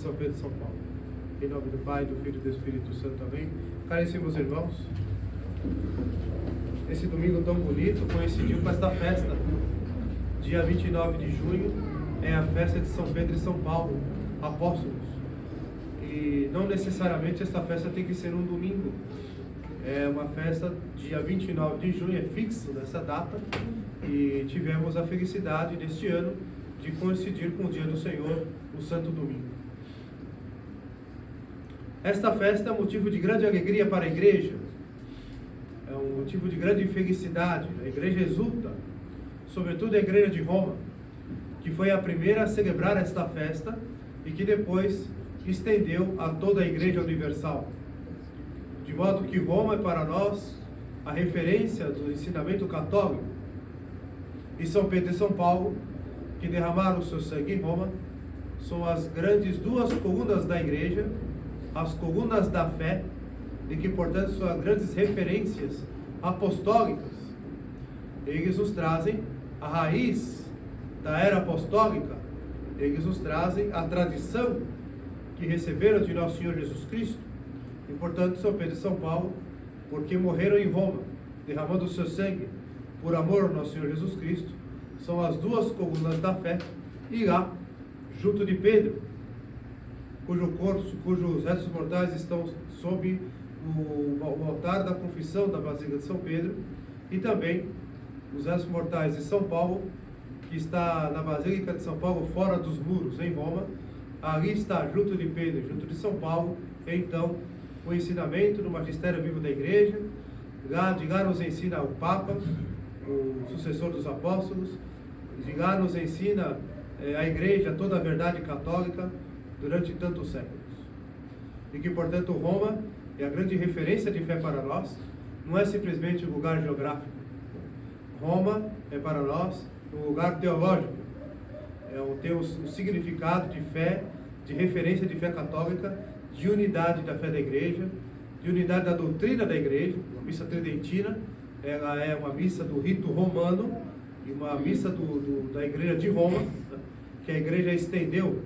de São Pedro e São Paulo. Em nome do Pai, do Filho e do Espírito Santo, amém. Caríssimos irmãos, esse domingo tão bonito coincidiu com esta festa. Dia 29 de junho é a festa de São Pedro e São Paulo, apóstolos. E não necessariamente esta festa tem que ser um domingo. É uma festa, dia 29 de junho, é fixo nessa data. E tivemos a felicidade deste ano de coincidir com o dia do Senhor, o Santo Domingo. Esta festa é motivo de grande alegria para a igreja, é um motivo de grande felicidade. A igreja exulta, sobretudo a igreja de Roma, que foi a primeira a celebrar esta festa e que depois estendeu a toda a igreja universal. De modo que Roma é para nós a referência do ensinamento católico. E São Pedro e São Paulo, que derramaram o seu sangue em Roma, são as grandes duas colunas da igreja, as colunas da fé, e que, portanto, são as grandes referências apostólicas. Eles nos trazem a raiz da era apostólica, eles nos trazem a tradição que receberam de nosso Senhor Jesus Cristo. E, portanto, São Pedro e São Paulo, porque morreram em Roma, derramando o seu sangue por amor ao nosso Senhor Jesus Cristo, são as duas colunas da fé. E lá, junto de Pedro, cujos restos mortais estão sob o altar da confissão da Basílica de São Pedro, e também os restos mortais de São Paulo, que está na Basílica de São Paulo, fora dos muros, em Roma. Ali está, junto de Pedro, junto de São Paulo, então, o ensinamento do magistério vivo da igreja. De lá nos ensina o Papa, o sucessor dos apóstolos. De lá nos ensina a igreja toda a verdade católica durante tantos séculos. E que, portanto, Roma é a grande referência de fé para nós, não é simplesmente um lugar geográfico. Roma é para nós um lugar teológico, tem um significado de fé, de referência de fé católica, de unidade da fé da igreja, de unidade da doutrina da igreja. Uma missa tridentina, ela é uma missa do rito romano e uma missa da igreja de Roma, né, que a igreja estendeu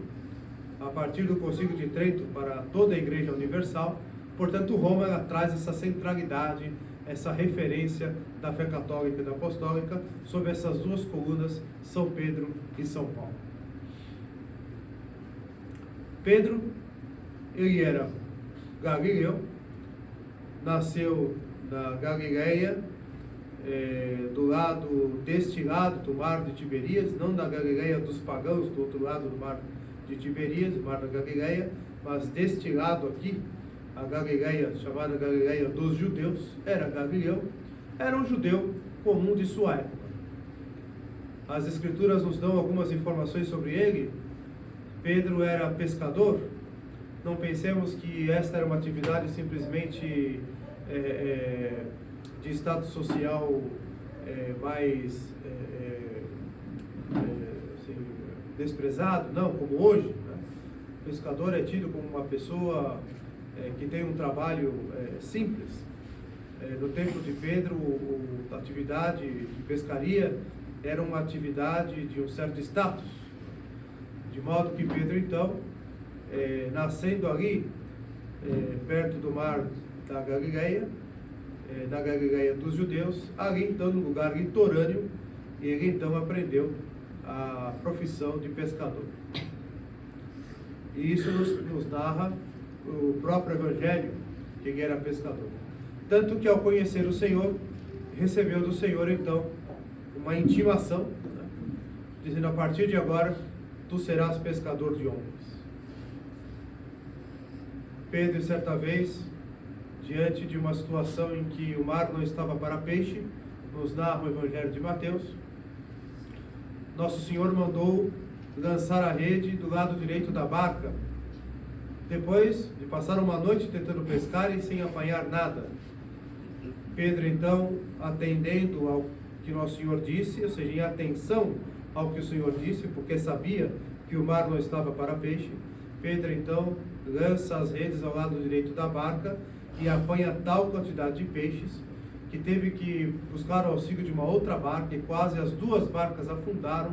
a partir do Concílio de Trento para toda a igreja universal. Portanto, Roma ela traz essa centralidade, essa referência da fé católica e da apostólica sobre essas duas colunas, São Pedro e São Paulo. Pedro, ele era galileu, nasceu na Galileia, deste lado do mar de Tiberíades, não da Galileia dos pagãos, do outro lado do mar de Tiberíades, o mar da Galileia, mas deste lado aqui, a Galileia, chamada Galileia dos judeus, era galileu, era um judeu comum de sua época. As escrituras nos dão algumas informações sobre ele. Pedro era pescador. Não pensemos que esta era uma atividade simplesmente de status social mais assim, desprezado, não, como hoje, né? O pescador é tido como uma pessoa que tem um trabalho simples. No tempo de Pedro, a atividade de pescaria era uma atividade de um certo status, de modo que Pedro, então, nascendo ali, perto do mar da Galileia dos judeus, ali então no lugar litorâneo, ele então aprendeu a profissão de pescador. E isso nos narra o próprio Evangelho, que ele era pescador. Tanto que, ao conhecer o Senhor, recebeu do Senhor então uma intimação, né, dizendo: a partir de agora tu serás pescador de homens. Pedro, certa vez, diante de uma situação em que o mar não estava para peixe, nos narra o Evangelho de Mateus, Nosso Senhor mandou lançar a rede do lado direito da barca, depois de passar uma noite tentando pescar e sem apanhar nada. Pedro, então, atendendo ao que Nosso Senhor disse, ou seja, em atenção ao que o Senhor disse, porque sabia que o mar não estava para peixe, Pedro, então, lança as redes ao lado direito da barca e apanha tal quantidade de peixes que teve que buscar o auxílio de uma outra barca, e quase as duas barcas afundaram,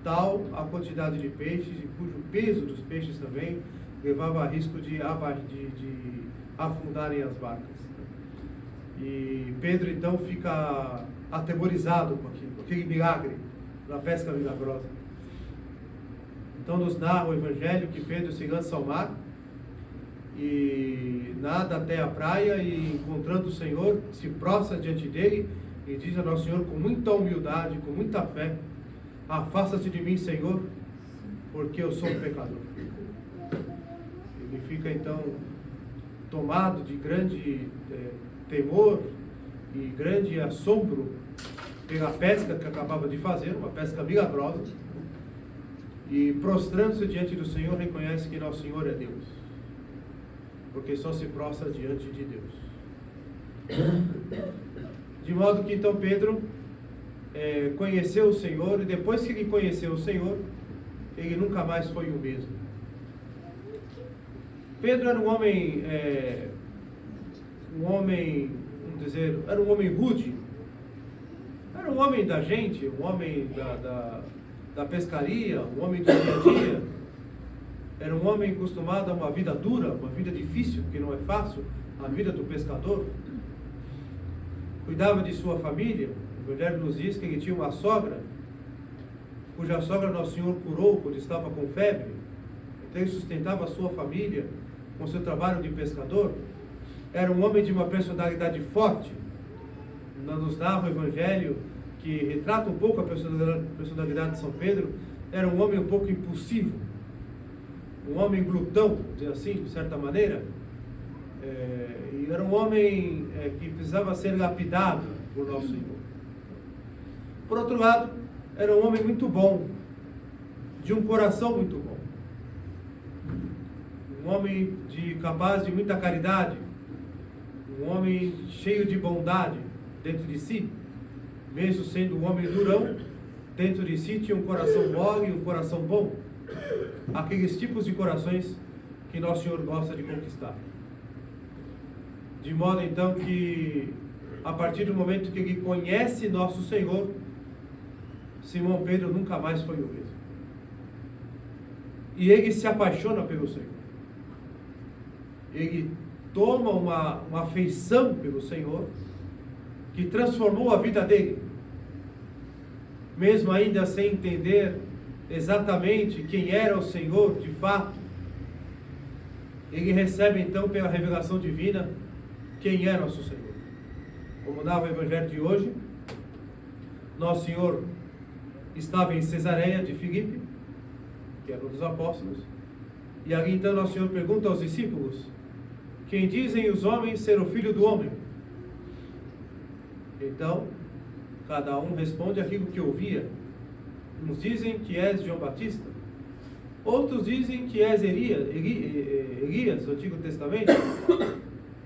tal a quantidade de peixes, e cujo peso dos peixes também levava a risco de afundarem as barcas. E Pedro então fica atemorizado com aquele milagre, da pesca milagrosa. Então nos narra o Evangelho que Pedro se lança ao mar e nada até a praia, e encontrando o Senhor, se prostra diante dele e diz a Nosso Senhor com muita humildade, com muita fé: afasta-te de mim, Senhor, porque eu sou um pecador. Ele fica então tomado de grande temor e grande assombro pela pesca que acabava de fazer, uma pesca milagrosa, e prostrando-se diante do Senhor, reconhece que Nosso Senhor é Deus, porque só se prostra diante de Deus. De modo que então Pedro conheceu o Senhor, e depois que ele conheceu o Senhor, ele nunca mais foi o mesmo. Pedro era um homem, vamos dizer, era um homem rude, era um homem da gente, um homem da pescaria, um homem do dia a dia, era um homem acostumado a uma vida dura, uma vida difícil, que não é fácil, a vida do pescador. Cuidava de sua família. O Evangelho nos diz que ele tinha uma sogra, cuja sogra Nosso Senhor curou quando estava com febre. Então ele sustentava a sua família com seu trabalho de pescador. Era um homem de uma personalidade forte. Nos narra o Evangelho que retrata um pouco a personalidade de São Pedro. Era um homem um pouco impulsivo, um homem glutão, dizer assim, de certa maneira. E era um homem que precisava ser lapidado por Nosso Senhor. Por outro lado, era um homem muito bom, de um coração muito bom, um homem capaz de muita caridade, um homem cheio de bondade dentro de si. Mesmo sendo um homem durão, dentro de si tinha um coração mole e um coração bom. Aqueles tipos de corações que Nosso Senhor gosta de conquistar. De modo então que, a partir do momento que ele conhece Nosso Senhor, Simão Pedro nunca mais foi o mesmo. E ele se apaixona pelo Senhor. Ele toma uma afeição pelo Senhor, que transformou a vida dele. Mesmo ainda sem entender exatamente quem era o Senhor de fato, ele recebe então pela revelação divina quem é Nosso Senhor. Como narra o Evangelho de hoje, Nosso Senhor estava em Cesareia de Filipe, que era um dos apóstolos, e ali então Nosso Senhor pergunta aos discípulos: quem dizem os homens ser o Filho do Homem? Então, cada um responde aquilo que ouvia. Uns dizem que és João Batista, outros dizem que és Elias, do Antigo Testamento,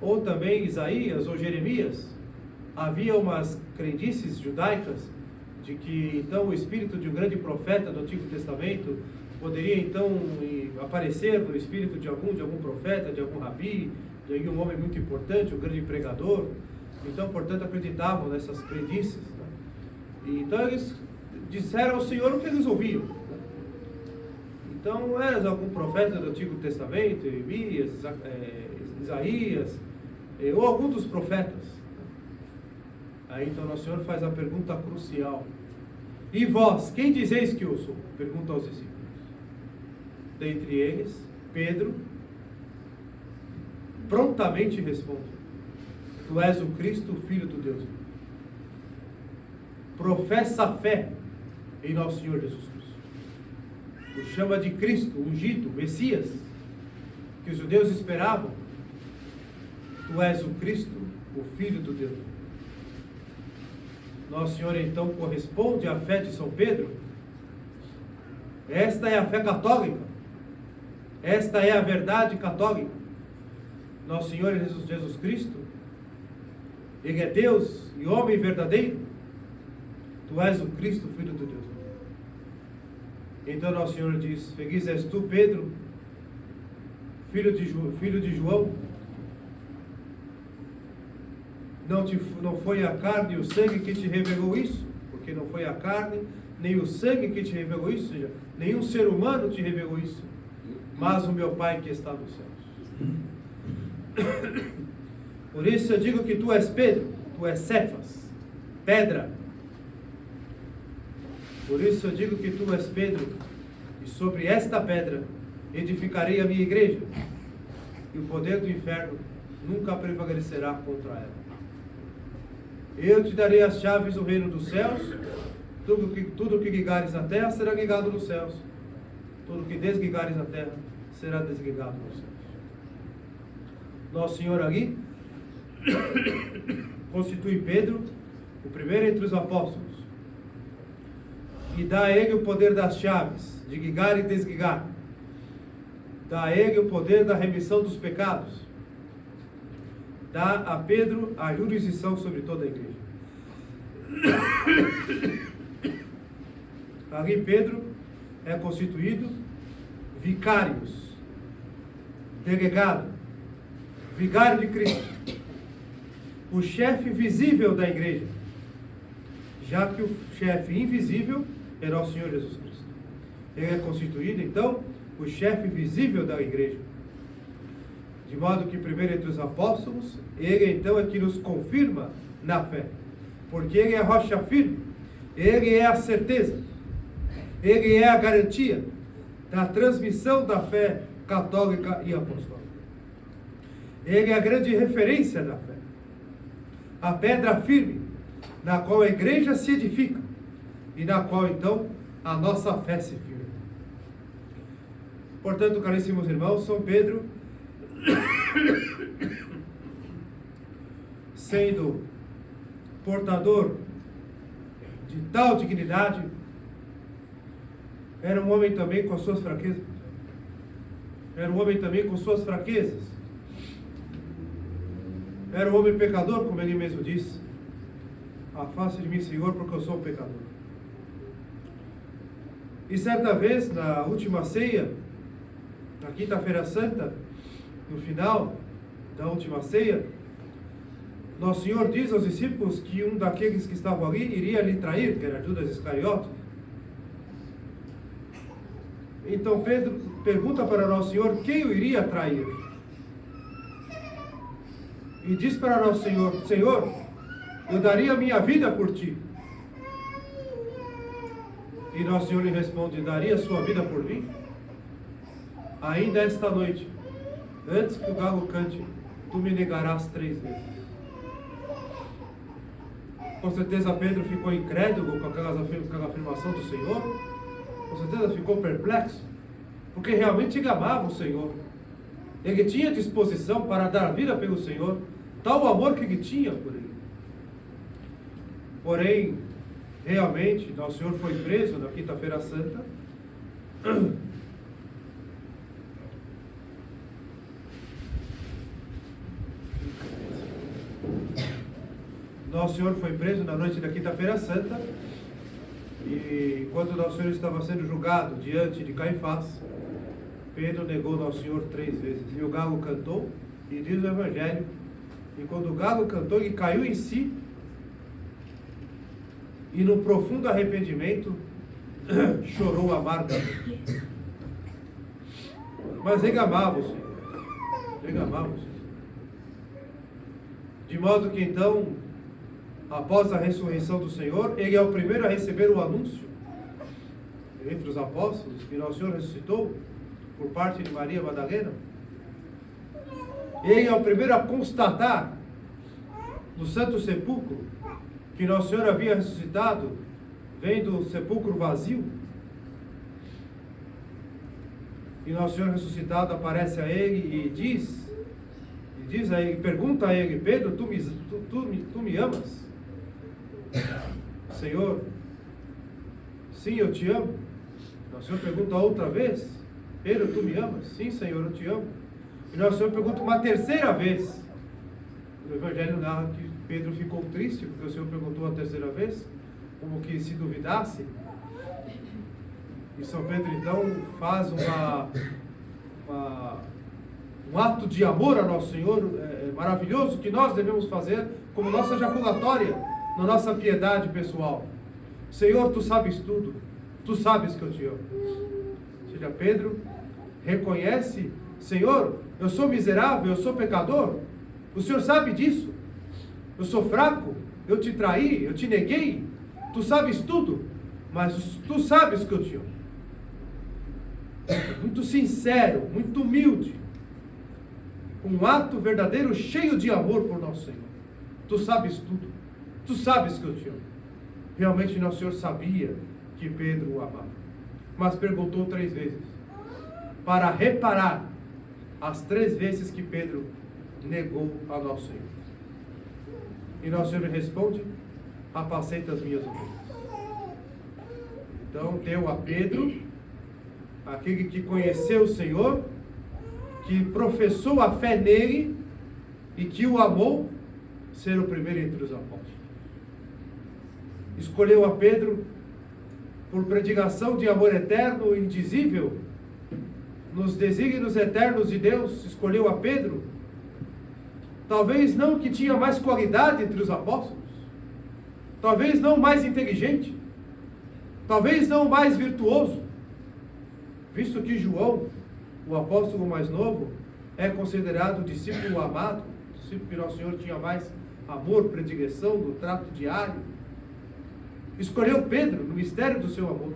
ou também Isaías ou Jeremias. Havia umas crendices judaicas de que então o espírito de um grande profeta do Antigo Testamento poderia então aparecer no espírito de algum profeta, de algum rabi, de algum homem muito importante, um grande pregador. Então, portanto, acreditavam nessas crendices. E então eles disseram ao Senhor o que eles ouviam. Então, eras algum profeta do Antigo Testamento, Elias, Isaías, ou algum dos profetas? Aí então Nosso Senhor faz a pergunta crucial: e vós, quem dizeis que eu sou? Pergunta aos discípulos. Dentre eles, Pedro prontamente responde: tu és o Cristo, o Filho do Deus vivo. Professa a fé em Nosso Senhor Jesus Cristo. O chama de Cristo, ungido, Messias, que os judeus esperavam. Tu és o Cristo, o Filho do Deus vivo. Nosso Senhor então corresponde à fé de São Pedro. Esta é a fé católica. Esta é a verdade católica. Nosso Senhor Jesus Cristo, Ele é Deus e homem verdadeiro. Tu és o Cristo, Filho do Deus. Então Nosso Senhor diz: feliz és tu, Pedro, filho de João. Não foi a carne e o sangue que te revelou isso, porque não foi a carne nem o sangue que te revelou isso, ou seja, nenhum ser humano te revelou isso, mas o meu Pai que está nos céus. Por isso eu digo que tu és Pedro, tu és Cefas, pedra. Por isso eu digo que tu és Pedro, e sobre esta pedra edificarei a minha igreja, e o poder do inferno nunca prevalecerá contra ela. Eu te darei as chaves do reino dos céus. Tudo que ligares na terra será ligado nos céus. Tudo que desligares na terra será desligado nos céus. Nosso Senhor ali constitui Pedro o primeiro entre os apóstolos e dá a ele o poder das chaves de ligar e desligar. Dá a ele o poder da remissão dos pecados. Dá a Pedro a jurisdição sobre toda a igreja. Ali Pedro é constituído vicários, delegado, vigário de Cristo, o chefe visível da igreja, já que o chefe invisível é nosso Senhor Jesus Cristo. Ele é constituído, então, o chefe visível da igreja. De modo que, primeiro entre os apóstolos, ele então é que nos confirma na fé, porque ele é a rocha firme, ele é a certeza, ele é a garantia da transmissão da fé católica e apostólica. Ele é a grande referência da fé, a pedra firme na qual a igreja se edifica e na qual então a nossa fé se firma. Portanto, caríssimos irmãos, São Pedro, sendo portador de tal dignidade, era um homem também com as suas fraquezas. Era um homem também com suas fraquezas. Era um homem pecador, como ele mesmo disse. Afaste de mim, Senhor, porque eu sou um pecador. E certa vez, na última ceia, na quinta-feira santa, no final da última ceia, Nosso Senhor diz aos discípulos que um daqueles que estavam ali iria lhe trair, que era Judas Iscariote. Então Pedro pergunta para Nosso Senhor quem o iria trair. E diz para Nosso Senhor: Senhor, eu daria a minha vida por ti. E Nosso Senhor lhe responde: daria a sua vida por mim? Ainda esta noite, antes que o galo cante, tu me negarás 3 vezes. Com certeza Pedro ficou incrédulo com aquela afirmação do Senhor. Com certeza ficou perplexo, porque realmente ele amava o Senhor. Ele tinha disposição para dar a vida pelo Senhor, tal o amor que ele tinha por ele. Porém, realmente, Nosso Senhor foi preso na quinta-feira santa. Nosso Senhor foi preso na noite da quinta-feira santa. E quando Nosso Senhor estava sendo julgado diante de Caifás, Pedro negou Nosso Senhor 3 vezes. E o galo cantou, e diz o Evangelho, e quando o galo cantou, ele caiu em si, e no profundo arrependimento, chorou amargamente. Mas ele amava o Senhor. Ele amava o Senhor. De modo que então, após a ressurreição do Senhor, ele é o primeiro a receber o anúncio entre os apóstolos que Nosso Senhor ressuscitou por parte de Maria Madalena. Ele é o primeiro a constatar no Santo Sepulcro que Nosso Senhor havia ressuscitado, vendo o sepulcro vazio. E Nosso Senhor ressuscitado aparece a ele e diz a ele, pergunta a ele: Pedro, tu me amas? Senhor, sim, eu te amo. Nosso Senhor pergunta outra vez: Pedro, tu me amas? Sim, Senhor, eu te amo. E Nosso Senhor pergunta uma terceira vez. O Evangelho narra que Pedro ficou triste, porque o Senhor perguntou a terceira vez, como que se duvidasse. E São Pedro então faz um ato de amor a Nosso Senhor maravilhoso, que nós devemos fazer como nossa jaculatória, na nossa piedade pessoal. Senhor, tu sabes tudo, tu sabes que eu te amo. Ou seja, Pedro reconhece: Senhor, eu sou miserável, eu sou pecador, o Senhor sabe disso, eu sou fraco, eu te traí, eu te neguei, tu sabes tudo, mas tu sabes que eu te amo. Muito sincero, muito humilde, um ato verdadeiro, cheio de amor por nosso Senhor. Tu sabes tudo, tu sabes que eu te amo. Realmente nosso Senhor sabia que Pedro o amava, mas perguntou 3 vezes, para reparar as 3 vezes que Pedro negou ao nosso Senhor. E nosso Senhor responde: apacenta as minhas ovelhas. Então deu a Pedro, aquele que conheceu o Senhor, que professou a fé nele e que o amou, ser o primeiro entre os apóstolos. Escolheu a Pedro por predicação de amor eterno e indizível, nos desígnios eternos de Deus. Escolheu a Pedro, talvez não que tinha mais qualidade entre os apóstolos, talvez não mais inteligente, talvez não mais virtuoso, visto que João, o apóstolo mais novo, é considerado o discípulo amado, discípulo que nosso Senhor tinha mais amor, predileção, do trato diário. Escolheu Pedro no mistério do seu amor.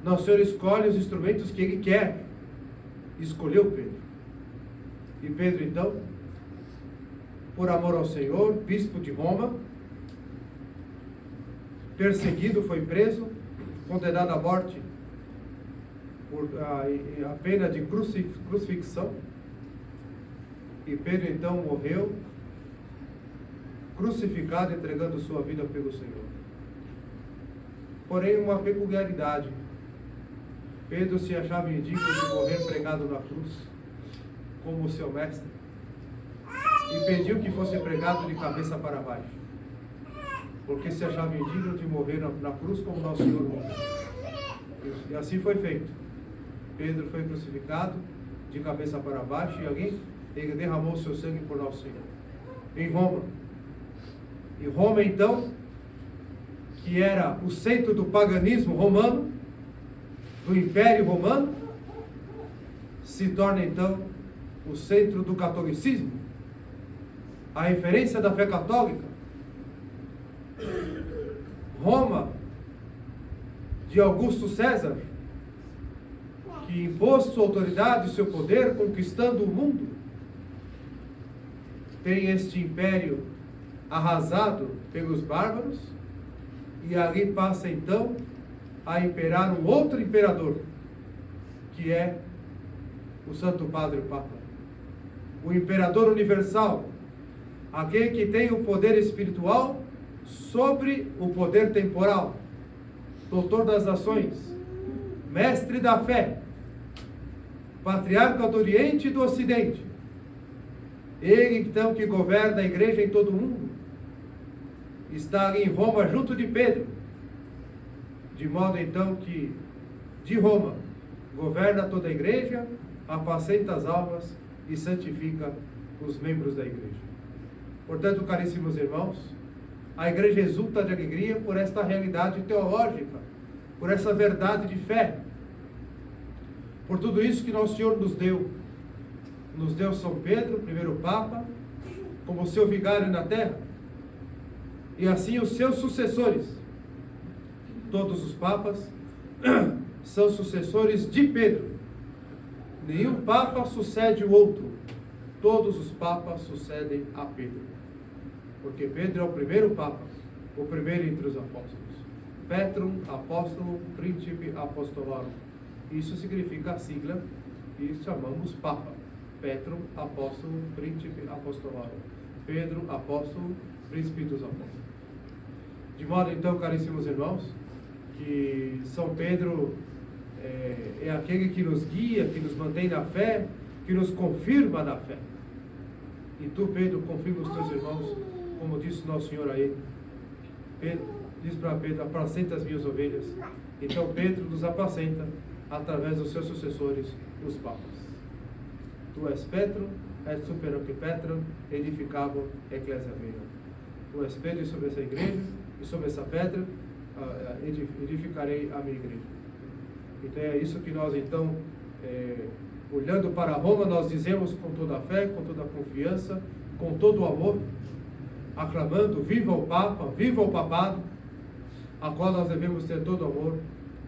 Nosso Senhor escolhe os instrumentos que Ele quer. Escolheu Pedro. E Pedro, então, por amor ao Senhor, bispo de Roma, perseguido, foi preso, condenado à morte por a pena de crucifixão. E Pedro, então, morreu crucificado, entregando sua vida pelo Senhor. Porém, uma peculiaridade: Pedro se achava indigno de morrer pregado na cruz, como o seu mestre, e pediu que fosse pregado de cabeça para baixo, porque se achava indigno de morrer na cruz como nosso Senhor morreu. E assim foi feito. Pedro foi crucificado de cabeça para baixo, e ele derramou seu sangue por nosso Senhor. Em Roma. E Roma, então, que era o centro do paganismo romano, do Império Romano, se torna, então, o centro do catolicismo, a referência da fé católica. Roma, de Augusto César, que impôs sua autoridade e seu poder, conquistando o mundo, tem este império arrasado pelos bárbaros, e ali passa então a imperar um outro imperador, que é o Santo Padre, o Papa, o imperador universal, aquele que tem o poder espiritual sobre o poder temporal, doutor das nações, mestre da fé, patriarca do Oriente e do Ocidente. Ele então que governa a igreja em todo o mundo, está ali em Roma junto de Pedro, de modo então que de Roma governa toda a igreja, apacenta as almas e santifica os membros da igreja. Portanto, caríssimos irmãos, a igreja exulta de alegria por esta realidade teológica, por essa verdade de fé, por tudo isso que nosso Senhor nos deu. Nos deu São Pedro, primeiro Papa, como seu vigário na terra, e assim os seus sucessores. Todos os papas são sucessores de Pedro. Nenhum papa sucede o outro. Todos os papas sucedem a Pedro. Porque Pedro é o primeiro papa, o primeiro entre os apóstolos. Petrum, apóstolo, príncipe apostolorum. Isso significa a sigla e chamamos papa. Petrum, apóstolo, príncipe apostolorum. Pedro, apóstolo, príncipe dos apóstolos. De modo então, caríssimos irmãos, que São Pedro é aquele que nos guia, que nos mantém na fé, que nos confirma na fé. E tu, Pedro, confirma os teus irmãos, como disse nosso Senhor a ele. Pedro, diz para Pedro: apacenta as minhas ovelhas. Então Pedro nos apacenta através dos seus sucessores, os papas. Tu és Petro, et super hoc Petram, edificabo ecclesia mea. Tu és Pedro, e sobre essa igreja, e sobre essa pedra edificarei a minha igreja. Então é isso que nós então, olhando para Roma, nós dizemos com toda a fé, com toda a confiança, com todo o amor, aclamando: viva o Papa, viva o Papado, a qual nós devemos ter todo o amor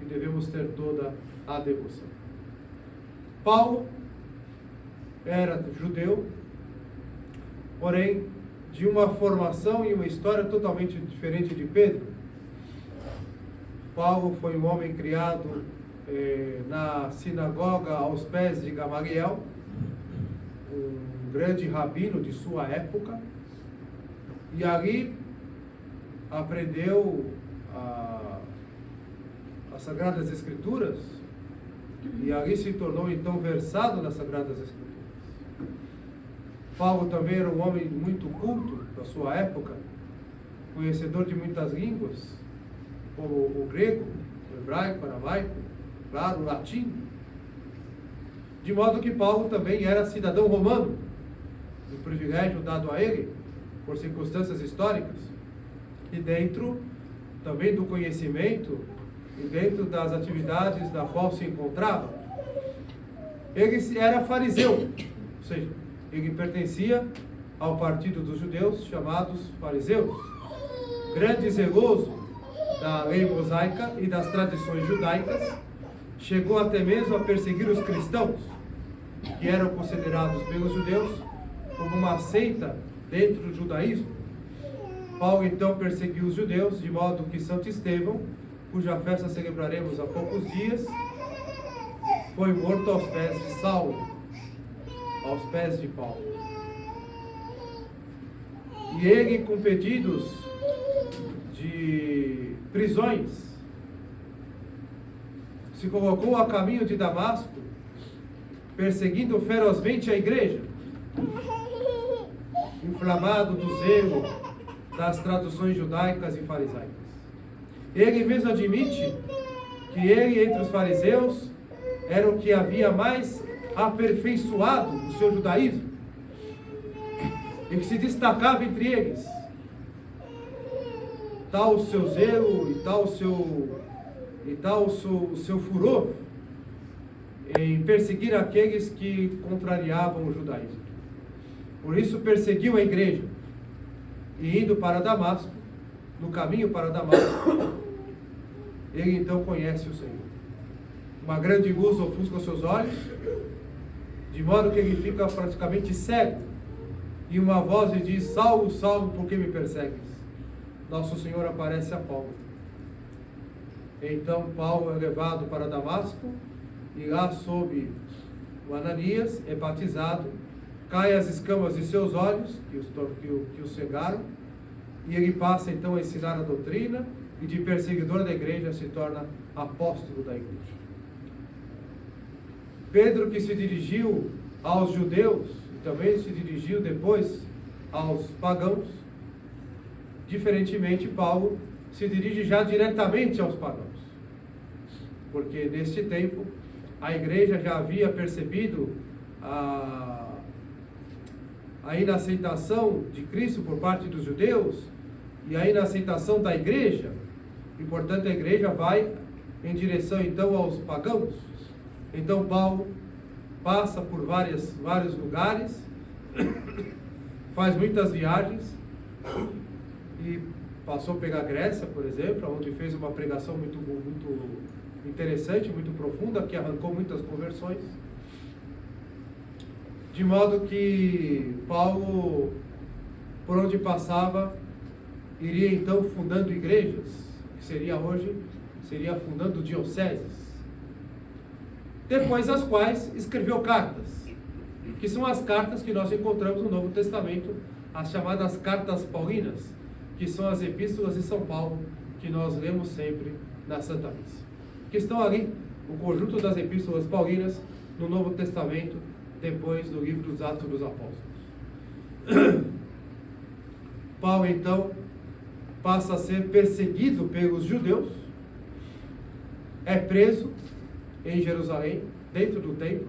e devemos ter toda a devoção. Paulo era judeu, porém de uma formação e uma história totalmente diferente de Pedro. Paulo foi um homem criado na sinagoga aos pés de Gamaliel, um grande rabino de sua época, e ali aprendeu as Sagradas Escrituras, e ali se tornou então versado nas Sagradas Escrituras. Paulo também era um homem muito culto da sua época, conhecedor de muitas línguas, como o grego, o hebraico, o aramaico, claro, o latim. De modo que Paulo também era cidadão romano, um privilégio dado a ele por circunstâncias históricas, e dentro também do conhecimento e dentro das atividades da qual se encontrava. Ele era fariseu, ou seja, ele pertencia ao partido dos judeus, chamados fariseus, grande zeloso da lei mosaica e das tradições judaicas, chegou até mesmo a perseguir os cristãos, que eram considerados pelos judeus como uma seita dentro do judaísmo. Paulo então perseguiu os judeus, de modo que Santo Estevão, cuja festa celebraremos há poucos dias, foi morto aos pés de Saulo, aos pés de Paulo. E ele, com pedidos de prisões, se colocou a caminho de Damasco, perseguindo ferozmente a igreja, inflamado do zelo das traduções judaicas e farisaicas. Ele mesmo admite que ele, entre os fariseus, era o que havia mais aperfeiçoado o seu judaísmo, e que se destacava entre eles. Tal o seu zelo e tal o seu furor em perseguir aqueles que contrariavam o judaísmo. Por isso perseguiu a igreja, e indo para Damasco, no caminho para Damasco, ele então conhece o Senhor. Uma grande luz ofusca os seus olhos, de modo que ele fica praticamente cego, e uma voz lhe diz: Saulo, Saulo, por que me persegues? Nosso Senhor aparece a Paulo. Então Paulo é levado para Damasco, e lá sob o Ananias é batizado, cai as escamas de seus olhos, que o cegaram, e ele passa então a ensinar a doutrina, e de perseguidor da igreja se torna apóstolo da igreja. Pedro, que se dirigiu aos judeus, e também se dirigiu depois aos pagãos, diferentemente Paulo se dirige já diretamente aos pagãos, porque neste tempo a igreja já havia percebido a inaceitação de Cristo por parte dos judeus e a inaceitação da igreja, e portanto a igreja vai em direção então aos pagãos. Então Paulo passa por vários lugares, faz muitas viagens, e passou pela Grécia, por exemplo, onde fez uma pregação muito interessante, muito profunda, que arrancou muitas conversões. De modo que Paulo, por onde passava, iria então fundando igrejas, que seria fundando dioceses. Depois as quais escreveu cartas, que são as cartas que nós encontramos no Novo Testamento, as chamadas cartas paulinas, que são as epístolas de São Paulo, que nós lemos sempre na Santa Missa. Que estão ali, o conjunto das epístolas paulinas, no Novo Testamento, depois do livro dos Atos dos Apóstolos. Paulo, então, passa a ser perseguido pelos judeus, é preso em Jerusalém, dentro do templo,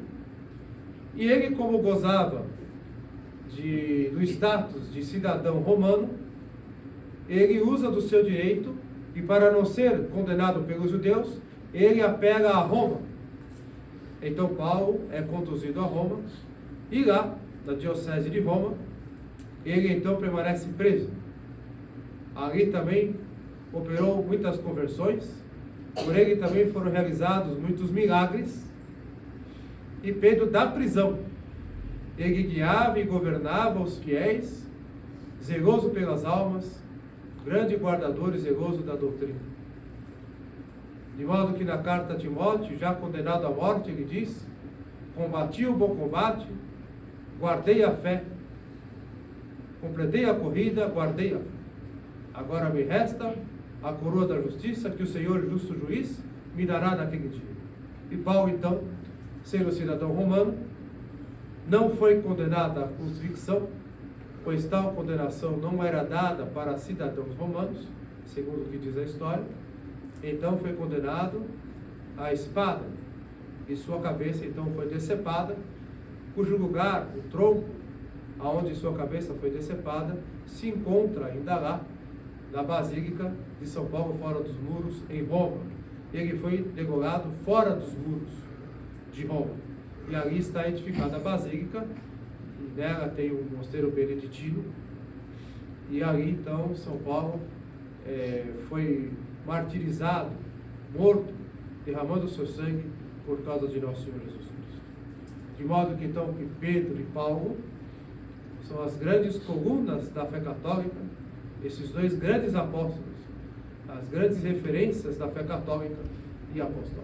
e ele, como gozava do status de cidadão romano, ele usa do seu direito, e para não ser condenado pelos judeus, ele apela a Roma. Então Paulo é conduzido a Roma, e lá, na diocese de Roma, ele então permanece preso. Ali também operou muitas conversões, por ele também foram realizados muitos milagres, e Pedro da prisão, ele guiava e governava os fiéis, zeloso pelas almas, grande guardador e zeloso da doutrina. De modo que na carta a Timóteo, já condenado à morte, ele diz: combati o bom combate, guardei a fé, completei a corrida, guardei a fé. Agora me resta a coroa da justiça, que o Senhor, justo juiz, me dará naquele dia. E Paulo, então, sendo cidadão romano, não foi condenado à crucifixão, pois tal condenação não era dada para cidadãos romanos, segundo o que diz a história. Então foi condenado à espada, e sua cabeça então foi decepada, cujo lugar, o tronco, aonde sua cabeça foi decepada, se encontra ainda lá, na Basílica de São Paulo, fora dos muros, em Roma. Ele foi degolado fora dos muros de Roma, e ali está edificada a Basílica, e nela tem o mosteiro beneditino, e ali então São Paulo foi martirizado, morto, derramando o seu sangue por causa de nosso Senhor Jesus Cristo. De modo que então que Pedro e Paulo são as grandes colunas da fé católica, esses dois grandes apóstolos, as grandes referências da fé católica e apostólica.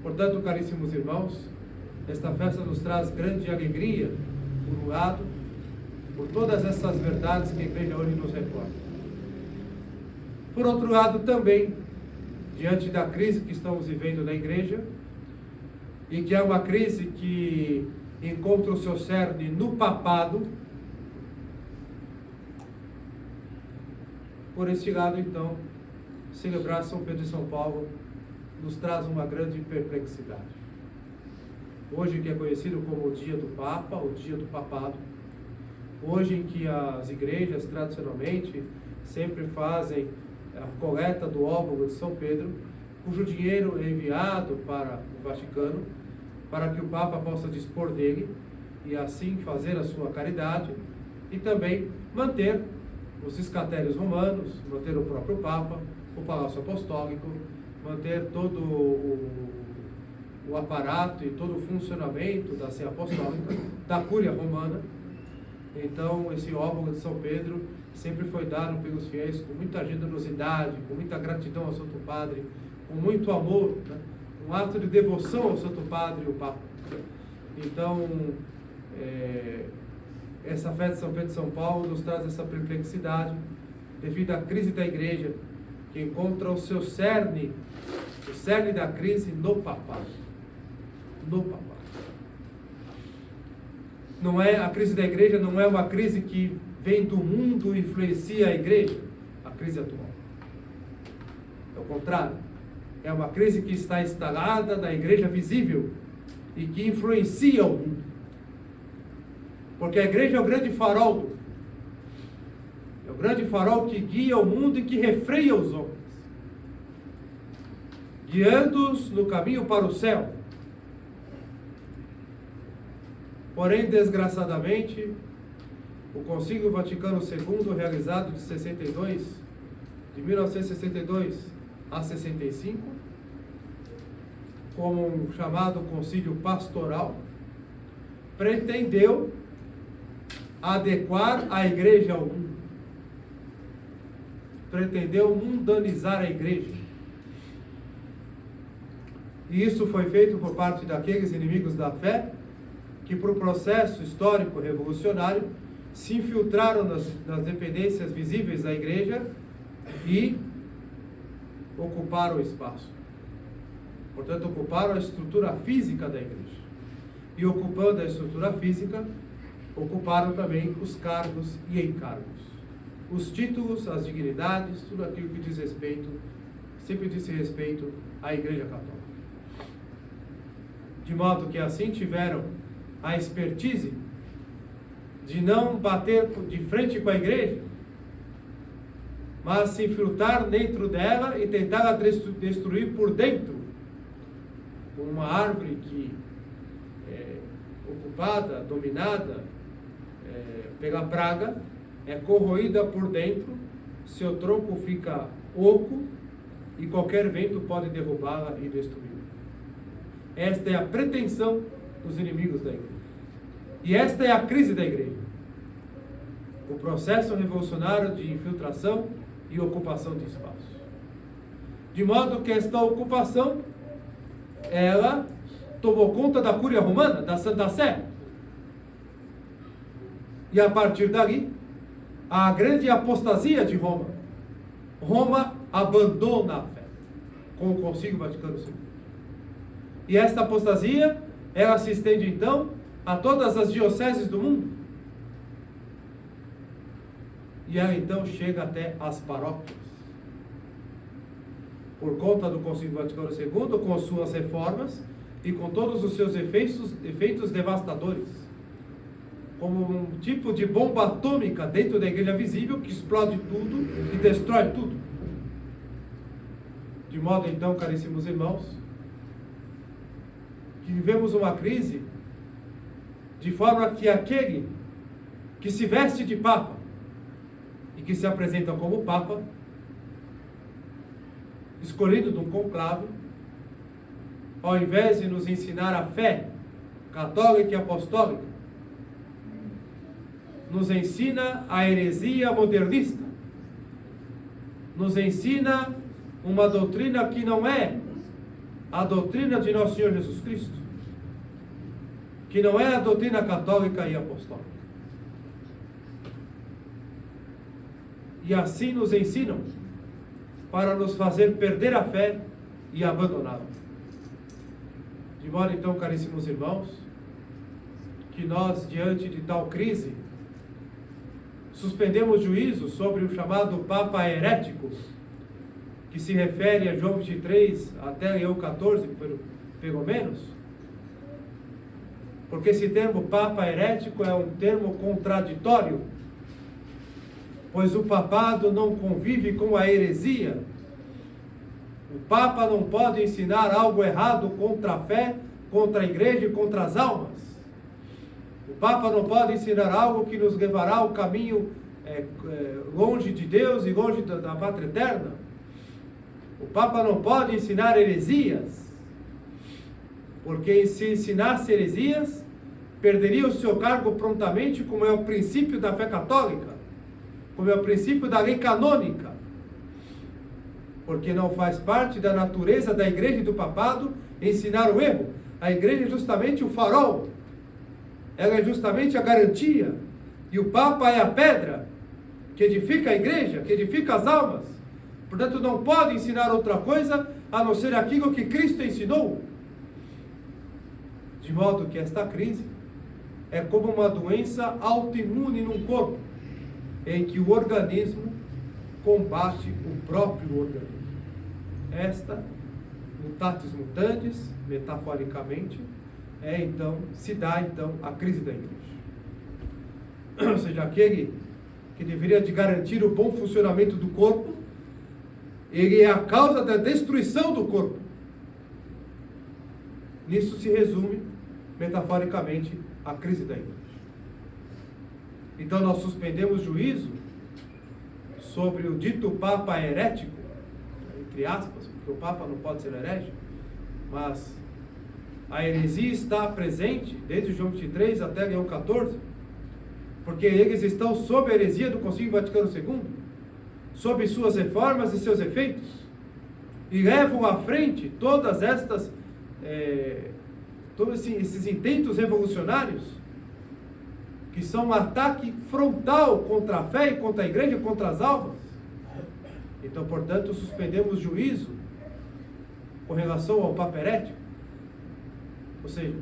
Portanto, caríssimos irmãos, esta festa nos traz grande alegria, por um lado, por todas essas verdades que a igreja hoje nos recorda. Por outro lado, também, diante da crise que estamos vivendo na igreja, e que é uma crise que encontra o seu cerne no papado, por este lado, então, celebrar São Pedro e São Paulo nos traz uma grande perplexidade. Hoje, que é conhecido como o dia do Papa, o dia do papado, hoje em que as igrejas, tradicionalmente, sempre fazem a coleta do óbolo de São Pedro, cujo dinheiro é enviado para o Vaticano, para que o Papa possa dispor dele e assim fazer a sua caridade, e também manter os escatérios romanos, manter o próprio Papa, o Palácio Apostólico, manter todo o aparato e todo o funcionamento da Sé Apostólica, da Cúria Romana. Então, esse óbolo de São Pedro sempre foi dado pelos fiéis com muita generosidade, com muita gratidão ao Santo Padre, com muito amor, né? Um ato de devoção ao Santo Padre e o Papa. Então, essa festa de São Pedro e São Paulo nos traz essa perplexidade devido à crise da igreja, que encontra o seu cerne, o cerne da crise no papado. No papado. Não é, a crise da igreja não é uma crise que vem do mundo e influencia a igreja, a crise atual. É o contrário. É uma crise que está instalada na igreja visível e que influencia o mundo. Porque a igreja é o grande farol. É o grande farol que guia o mundo e que refreia os homens, guiando-os no caminho para o céu. Porém, desgraçadamente, o Concílio Vaticano II, realizado de 1962 a 65, como um chamado concílio pastoral, pretendeu adequar a igreja ao mundo. Pretendeu mundanizar a igreja. E isso foi feito por parte daqueles inimigos da fé que, por processo histórico revolucionário, se infiltraram nas dependências visíveis da igreja e ocuparam o espaço. Portanto, ocuparam a estrutura física da igreja. E ocupando a estrutura física, ocuparam também os cargos e encargos, os títulos, as dignidades, tudo aquilo que diz respeito, sempre disse respeito à Igreja Católica. De modo que assim tiveram a expertise de não bater de frente com a igreja, mas se infiltrar dentro dela e tentar destruir por dentro uma árvore que é ocupada, dominada pela praga, é corroída por dentro, seu tronco fica oco e qualquer vento pode derrubá-la e destruí-la. Esta é a pretensão dos inimigos da igreja. E esta é a crise da igreja. O processo revolucionário de infiltração e ocupação de espaço. De modo que esta ocupação, ela tomou conta da Cúria Romana, da Santa Sé. E a partir dali, a grande apostasia de Roma. Roma abandona a fé, com o Concílio Vaticano II. E esta apostasia, ela se estende então a todas as dioceses do mundo. E ela então chega até as paróquias. Por conta do Concílio Vaticano II, com suas reformas e com todos os seus efeitos devastadores. Como um tipo de bomba atômica dentro da igreja visível que explode tudo e destrói tudo. De modo então, caríssimos irmãos, que vivemos uma crise de forma que aquele que se veste de Papa e que se apresenta como Papa, escolhido de um conclave, ao invés de nos ensinar a fé católica e apostólica, nos ensina a heresia modernista, nos ensina uma doutrina que não é a doutrina de Nosso Senhor Jesus Cristo, que não é a doutrina católica e apostólica. E assim nos ensinam para nos fazer perder a fé e abandoná-la. De modo então, caríssimos irmãos, que nós, diante de tal crise, suspendemos juízo sobre o chamado Papa herético, que se refere a João 23 até Leão 14, pelo menos, porque esse termo Papa herético é um termo contraditório, pois o papado não convive com a heresia. O Papa não pode ensinar algo errado contra a fé, contra a igreja e contra as almas. O Papa não pode ensinar algo que nos levará ao caminho longe de Deus e longe da pátria eterna. O Papa não pode ensinar heresias, porque se ensinasse heresias, perderia o seu cargo prontamente, como é o princípio da fé católica, como é o princípio da lei canônica, porque não faz parte da natureza da igreja e do papado ensinar o erro. A igreja é justamente o farol, ela é justamente a garantia, e o Papa é a pedra que edifica a igreja, que edifica as almas. Portanto, não pode ensinar outra coisa a não ser aquilo que Cristo ensinou. De modo que esta crise é como uma doença autoimune num corpo, em que o organismo combate o próprio organismo. Esta, mutatis mutandis, metaforicamente, se dá então a crise da igreja. Ou seja, aquele que deveria de garantir o bom funcionamento do corpo, ele é a causa da destruição do corpo. Nisso se resume, metaforicamente, a crise da igreja. Então nós suspendemos juízo sobre o dito Papa herético, entre aspas, porque o Papa não pode ser herege, mas a heresia está presente desde João 23 até Leão 14, porque eles estão sob a heresia do Concílio Vaticano II, sob suas reformas e seus efeitos, e levam à frente todas estas, todos esses intentos revolucionários, que são um ataque frontal contra a fé e contra a igreja e contra as almas. Então, portanto, suspendemos juízo com relação ao Papa herético, ou seja,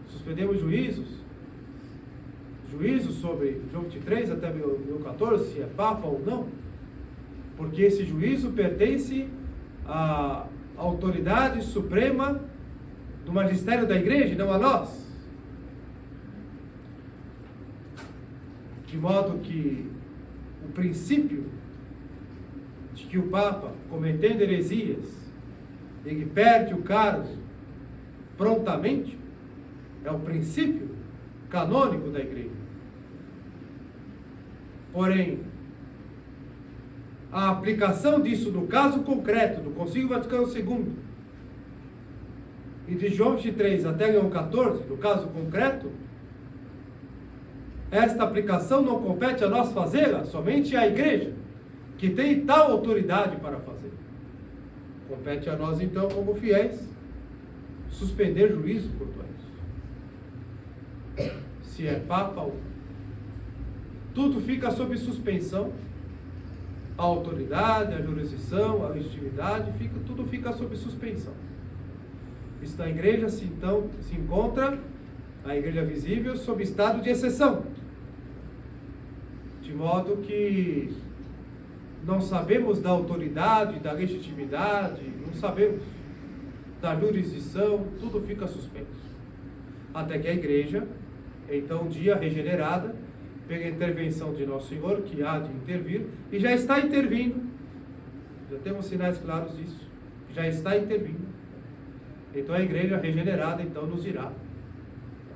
suspendemos juízos sobre João 23 até Leão 14, se é Papa ou não, porque esse juízo pertence à autoridade suprema do magistério da igreja, não a nós. De modo que o princípio de que o Papa, cometendo heresias, ele perde o cargo prontamente, é o princípio canônico da igreja. Porém, a aplicação disso no caso concreto do Concílio Vaticano II e de João 23 até Leão 14, no caso concreto, esta aplicação não compete a nós fazê-la, somente à igreja, que tem tal autoridade para fazer. Compete a nós, então, como fiéis, suspender juízo quanto a isso. Se é Papa ou não. Tudo fica sob suspensão. A autoridade, a jurisdição, a legitimidade, tudo fica sob suspensão. Isso na igreja, então, se encontra a igreja visível sob estado de exceção. De modo que não sabemos da autoridade, da legitimidade, não sabemos da jurisdição, tudo fica suspenso. Até que a igreja, então um dia regenerada, pela intervenção de Nosso Senhor, que há de intervir, e já está intervindo, já temos sinais claros disso, já está intervindo. Então a igreja regenerada, então, nos dirá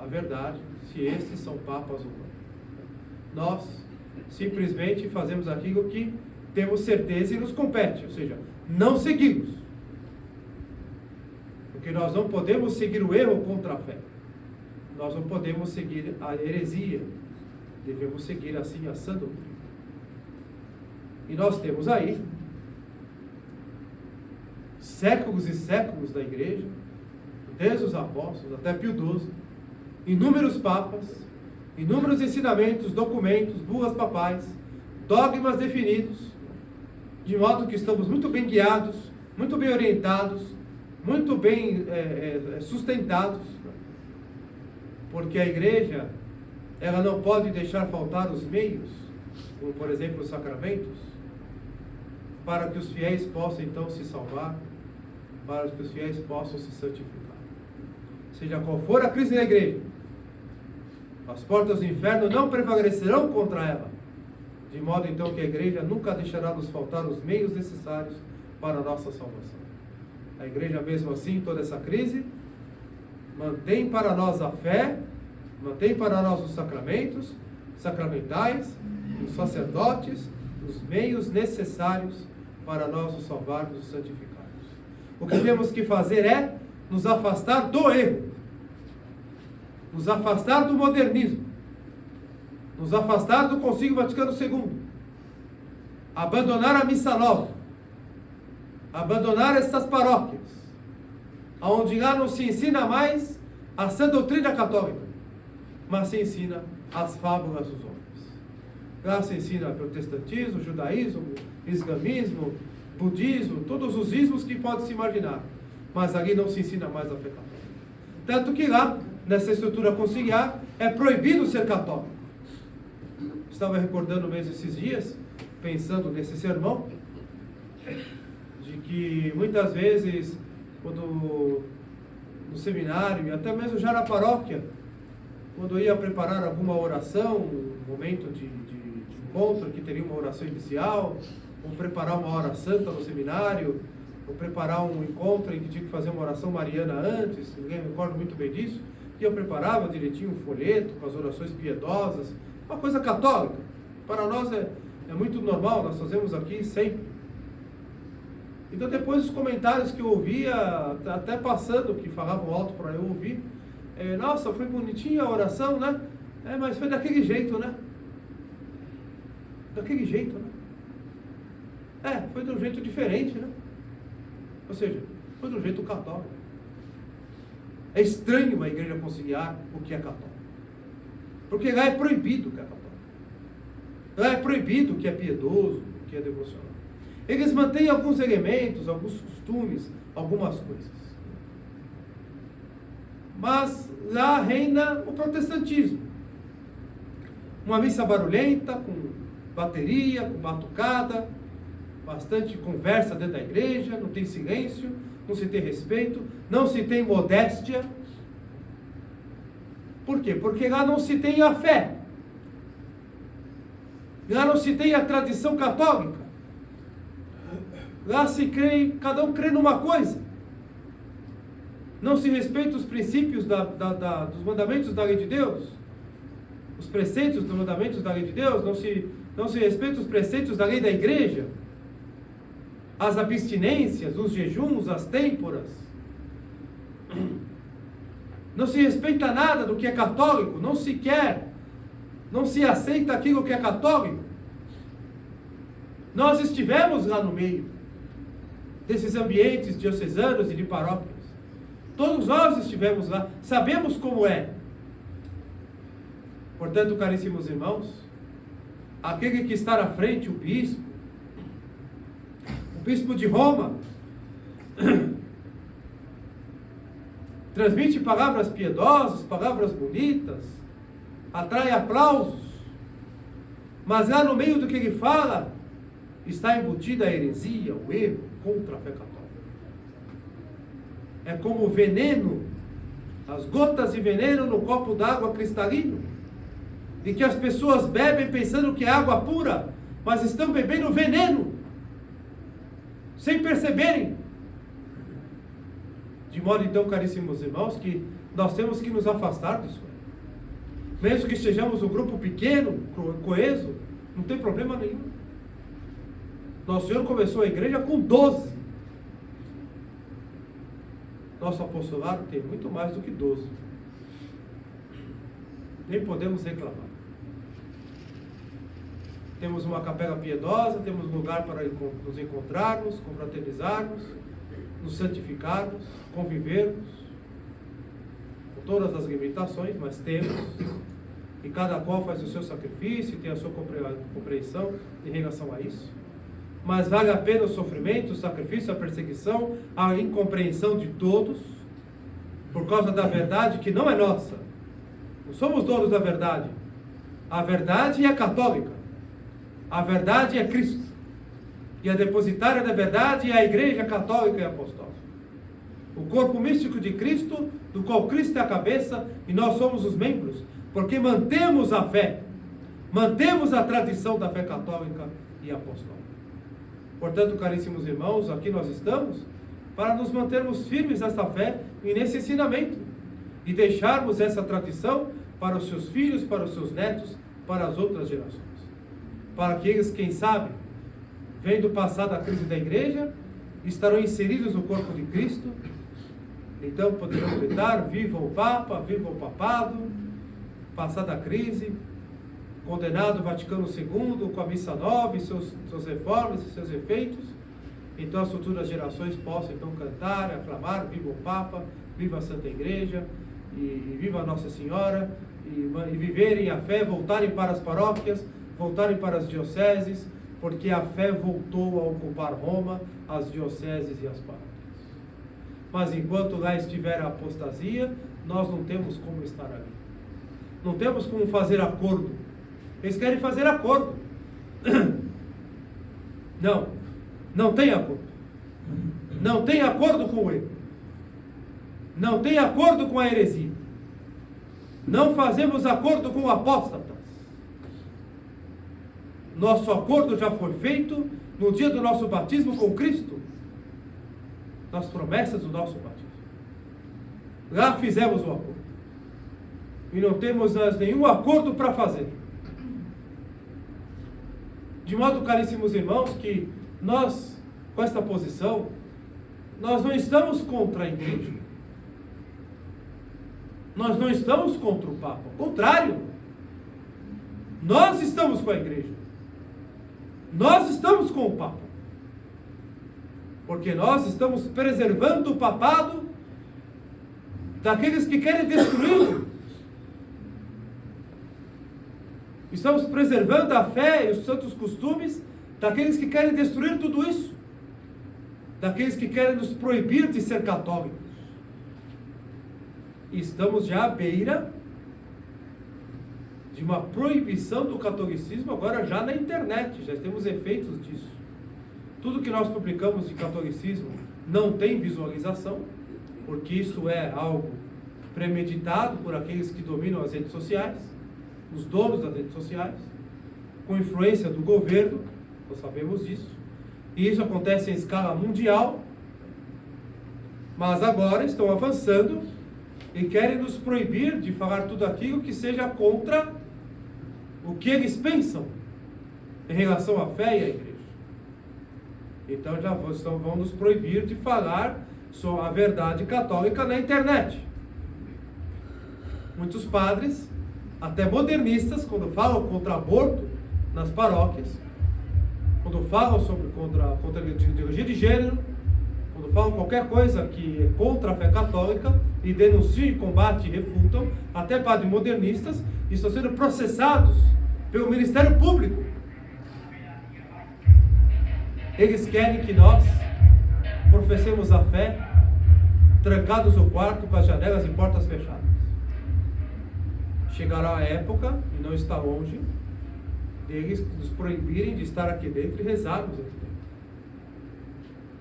a verdade, se estes são papas ou não. Nós simplesmente fazemos aquilo que temos certeza e nos compete, ou seja, não seguimos. Porque nós não podemos seguir o erro contra a fé. Nós não podemos seguir a heresia. Devemos seguir assim a sã doutrina. E nós temos aí séculos e séculos da igreja, desde os apóstolos até Pio XII, inúmeros papas, inúmeros ensinamentos, documentos, bulas papais, dogmas definidos, de modo que estamos muito bem guiados, muito bem orientados, muito bem sustentados, porque a igreja, ela não pode deixar faltar os meios, como por exemplo os sacramentos, para que os fiéis possam então se salvar, para que os fiéis possam se santificar. Seja qual for a crise na igreja, as portas do inferno não prevalecerão contra ela, de modo então que a igreja nunca deixará nos faltar os meios necessários para a nossa salvação. A igreja mesmo assim, toda essa crise, mantém para nós a fé, mantém para nós os sacramentos, sacramentais, os sacerdotes, os meios necessários para nós nos salvarmos e santificarmos. O que temos que fazer é nos afastar do erro, nos afastar do modernismo, nos afastar do Concílio Vaticano II, abandonar a missa nova, abandonar estas paróquias, onde lá não se ensina mais a sã doutrina católica, mas se ensina as fábulas dos homens. Lá se ensina protestantismo, judaísmo, islamismo, budismo, todos os ismos que pode se imaginar, mas ali não se ensina mais a fé católica. Tanto que lá, nessa estrutura conciliar, é proibido ser católico. Estava recordando mesmo esses dias, pensando nesse sermão, de que muitas vezes, quando no seminário, e até mesmo já na paróquia, quando eu ia preparar alguma oração, um momento de encontro, que teria uma oração inicial, ou preparar uma hora santa no seminário, ou preparar um encontro em que tinha que fazer uma oração mariana antes, ninguém me recorda muito bem disso, e eu preparava direitinho um folheto com as orações piedosas, uma coisa católica. Para nós é muito normal, nós fazemos aqui sempre. Então depois os comentários que eu ouvia, até passando, que falavam alto para eu ouvir, nossa, foi bonitinha a oração, né? Mas foi daquele jeito, né? Daquele jeito, né? Foi de um jeito diferente, né? Ou seja, foi de um jeito católico. É estranho a igreja conciliar o que é católico. Porque lá é proibido o que é católico. Lá é proibido o que é piedoso, o que é devocional. Eles mantêm alguns elementos, alguns costumes, algumas coisas. Mas lá reina o protestantismo. Uma missa barulhenta, com bateria, com batucada, bastante conversa dentro da igreja, não tem silêncio, não se tem respeito, não se tem modéstia. Por quê? Porque lá não se tem a fé. Lá não se tem a tradição católica. Lá se crê, cada um crê numa coisa. Não se respeita os princípios dos mandamentos da lei de Deus? Os preceitos dos mandamentos da lei de Deus? Não se respeita os preceitos da lei da igreja? As abstinências, os jejuns, as têmporas? Não se respeita nada do que é católico? Não se quer, não se aceita aquilo que é católico? Nós estivemos lá no meio desses ambientes diocesanos e de paróquias. Todos nós estivemos lá, sabemos como é. Portanto, caríssimos irmãos, aquele que está à frente, o bispo de Roma, transmite palavras piedosas, palavras bonitas, atrai aplausos, mas lá no meio do que ele fala, está embutida a heresia, o erro contra a fé católica. É como veneno, as gotas de veneno no copo d'água cristalino, e que as pessoas bebem pensando que é água pura, mas estão bebendo veneno, sem perceberem. De modo então, caríssimos irmãos, que nós temos que nos afastar disso. Mesmo que estejamos um grupo pequeno, coeso, não tem problema nenhum. Nosso Senhor começou a igreja com 12. Nosso apostolado tem muito mais do que 12. Nem podemos reclamar. Temos uma capela piedosa, temos lugar para nos encontrarmos, confraternizarmos, nos santificarmos, convivermos, com todas as limitações, mas temos, e cada qual faz o seu sacrifício e tem a sua compreensão em relação a isso. Mas vale a pena o sofrimento, o sacrifício, a perseguição, a incompreensão de todos, por causa da verdade que não é nossa. Não somos donos da verdade. A verdade é católica. A verdade é Cristo. E a depositária da verdade é a Igreja Católica e Apostólica. O corpo místico de Cristo, do qual Cristo é a cabeça e nós somos os membros, porque mantemos a fé, mantemos a tradição da fé católica e apostólica. Portanto, caríssimos irmãos, aqui nós estamos para nos mantermos firmes nessa fé e nesse ensinamento e deixarmos essa tradição para os seus filhos, para os seus netos, para as outras gerações. Para que eles, quem sabe, vendo passar da crise da igreja, estarão inseridos no corpo de Cristo, então poderão gritar: viva o Papa, viva o Papado, passada a crise, condenado o Vaticano II com a Missa Nova e suas reformas e seus efeitos, então as futuras gerações possam então cantar, aclamar: viva o Papa, viva a Santa Igreja, e viva a Nossa Senhora, e viverem a fé, voltarem para as paróquias, voltarem para as dioceses, porque a fé voltou a ocupar Roma, as dioceses e as paróquias. Mas enquanto lá estiver a apostasia, nós não temos como estar ali. Não temos como fazer acordo. Eles querem fazer acordo. Não tem acordo. Não tem acordo com o erro. Não tem acordo com a heresia. Não fazemos acordo com apóstatas. Nosso acordo já foi feito no dia do nosso batismo com Cristo, nas promessas do nosso batismo. Lá fizemos o acordo. E não temos nenhum acordo para fazer. De modo, caríssimos irmãos, que nós, com esta posição, nós não estamos contra a igreja. Nós não estamos contra o Papa. Ao contrário, nós estamos com a igreja. Nós estamos com o Papa. Porque nós estamos preservando o papado daqueles que querem destruí-lo. Estamos preservando a fé e os santos costumes daqueles que querem destruir tudo isso. Daqueles que querem nos proibir de ser católicos. E estamos já à beira de uma proibição do catolicismo, agora já na internet, já temos efeitos disso. Tudo que nós publicamos de catolicismo não tem visualização, porque isso é algo premeditado por aqueles que dominam as redes sociais, os donos das redes sociais, com influência do governo, nós sabemos disso, e isso acontece em escala mundial, Mas agora estão avançando e querem nos proibir de falar tudo aquilo que seja contra o que eles pensam em relação à fé e à igreja. Então vão nos proibir de falar sobre a verdade católica na internet. Muitos padres, até modernistas, quando falam contra aborto nas paróquias, quando falam contra a ideologia de gênero, quando falam qualquer coisa que é contra a fé católica e denunciam, combatem e refutam, até padres modernistas estão sendo processados pelo Ministério Público. Eles querem que nós professemos a fé trancados no quarto com as janelas e portas fechadas. Chegará a época, e não está longe, deles nos proibirem de estar aqui dentro e rezarmos aqui dentro.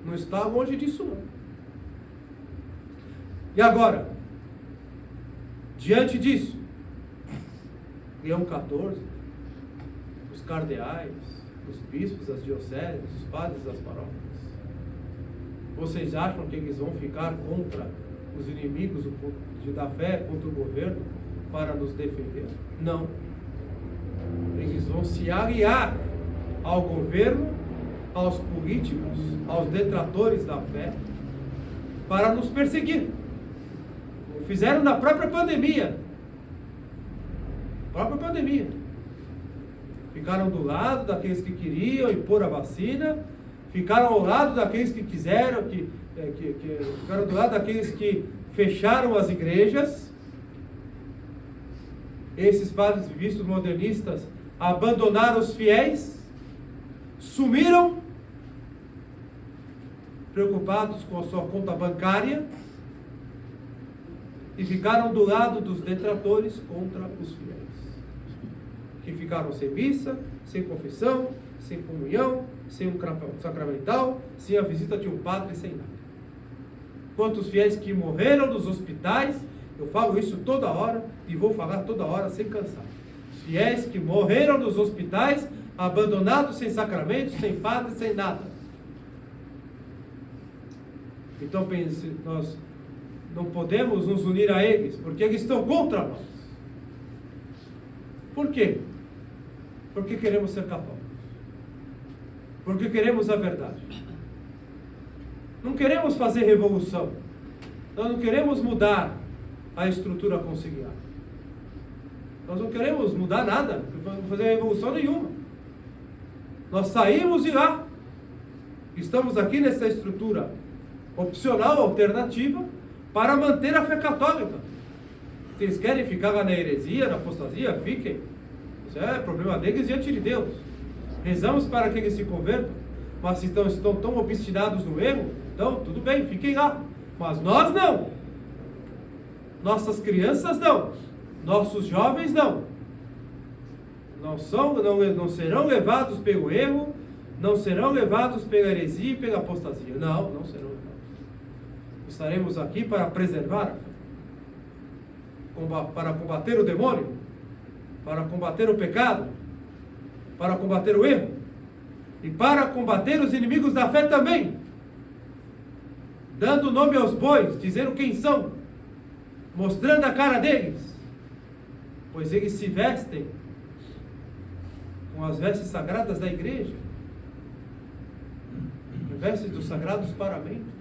Não está longe disso, não. E agora, diante disso, Leão XIV, os cardeais, os bispos das dioceses, os padres das paróquias, vocês acham que eles vão ficar contra os inimigos da fé, contra o governo, para nos defender? Não. Eles vão se aliar ao governo, aos políticos, aos detratores da fé, para nos perseguir. Fizeram na própria pandemia. Ficaram do lado daqueles que queriam impor a vacina, ficaram ao lado daqueles que quiseram, ficaram do lado daqueles que fecharam as igrejas. Esses padres vistos modernistas abandonaram os fiéis, sumiram, preocupados com a sua conta bancária, e ficaram do lado dos detratores contra os fiéis, que ficaram sem missa, sem confissão, sem comunhão, sem um sacramental, sem a visita de um padre, sem nada. Quantos fiéis que morreram nos hospitais, eu falo isso toda hora e vou falar toda hora sem cansar. Os fiéis que morreram nos hospitais, abandonados sem sacramentos, sem padre, sem nada. Então pense, nós não podemos nos unir a eles, porque eles estão contra nós. Por quê? Porque queremos ser católicos. Porque queremos a verdade. Não queremos fazer revolução. Nós não queremos mudar a estrutura conciliar. Nós não queremos mudar nada, não fazer revolução nenhuma. Nós saímos de lá. Estamos aqui nessa estrutura opcional, alternativa, para manter a fé católica. Se eles querem ficar lá na heresia, na apostasia, fiquem. Isso é problema deles diante de Deus. Rezamos para que eles se convertam, mas se estão tão obstinados no erro, então tudo bem, fiquem lá. Mas nós não. Nossas crianças não. Nossos jovens não. Não serão levados pelo erro, não serão levados pela heresia e pela apostasia. Não serão levados. Estaremos aqui para preservar, para combater o demônio, para combater o pecado, para combater o erro e para combater os inimigos da fé também, dando nome aos bois, dizendo quem são, mostrando a cara deles, pois eles se vestem com as vestes sagradas da igreja, vestes dos sagrados paramentos,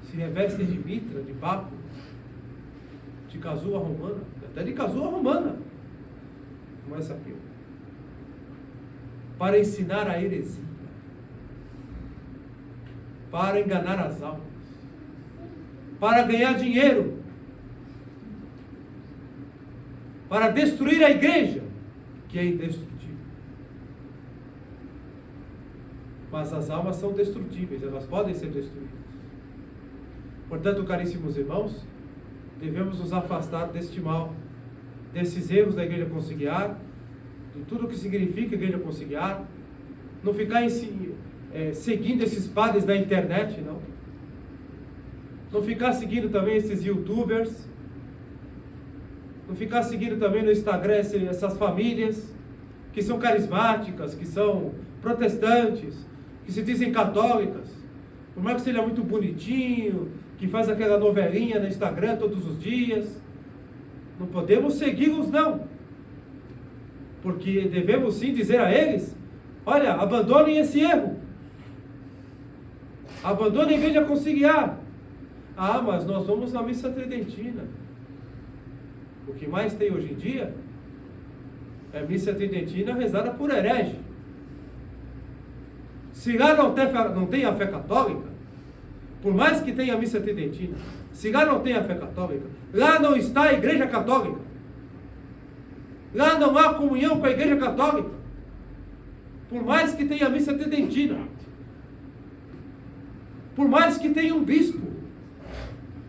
se revestem de mitra, de báculo, de casua romana, até de casua romana, como essa aqui, para ensinar a heresia, para enganar as almas, para ganhar dinheiro, para destruir a igreja, que é indestrutível. Mas as almas são destrutíveis, elas podem ser destruídas. Portanto, caríssimos irmãos, devemos nos afastar deste mal, desses erros da igreja conciliar, de tudo o que significa a igreja conciliar, não ficar seguindo esses padres da internet, não ficar seguindo também esses youtubers, não ficar seguindo também no Instagram essas famílias que são carismáticas, que são protestantes, que se dizem católicas, por mais que seja muito bonitinho, que faz aquela novelinha no Instagram todos os dias, não podemos segui-los não, porque devemos sim dizer a eles, olha, abandonem esse erro, abandonem a igreja conciliar. Ah, mas nós vamos na missa tridentina. O que mais tem hoje em dia é missa tridentina rezada por herege. Se lá não tem a fé católica, por mais que tenha missa tridentina, se lá não tem a fé católica, lá não está a igreja católica. Lá não há comunhão com a igreja católica. Por mais que tenha missa tridentina, por mais que tenha um bispo,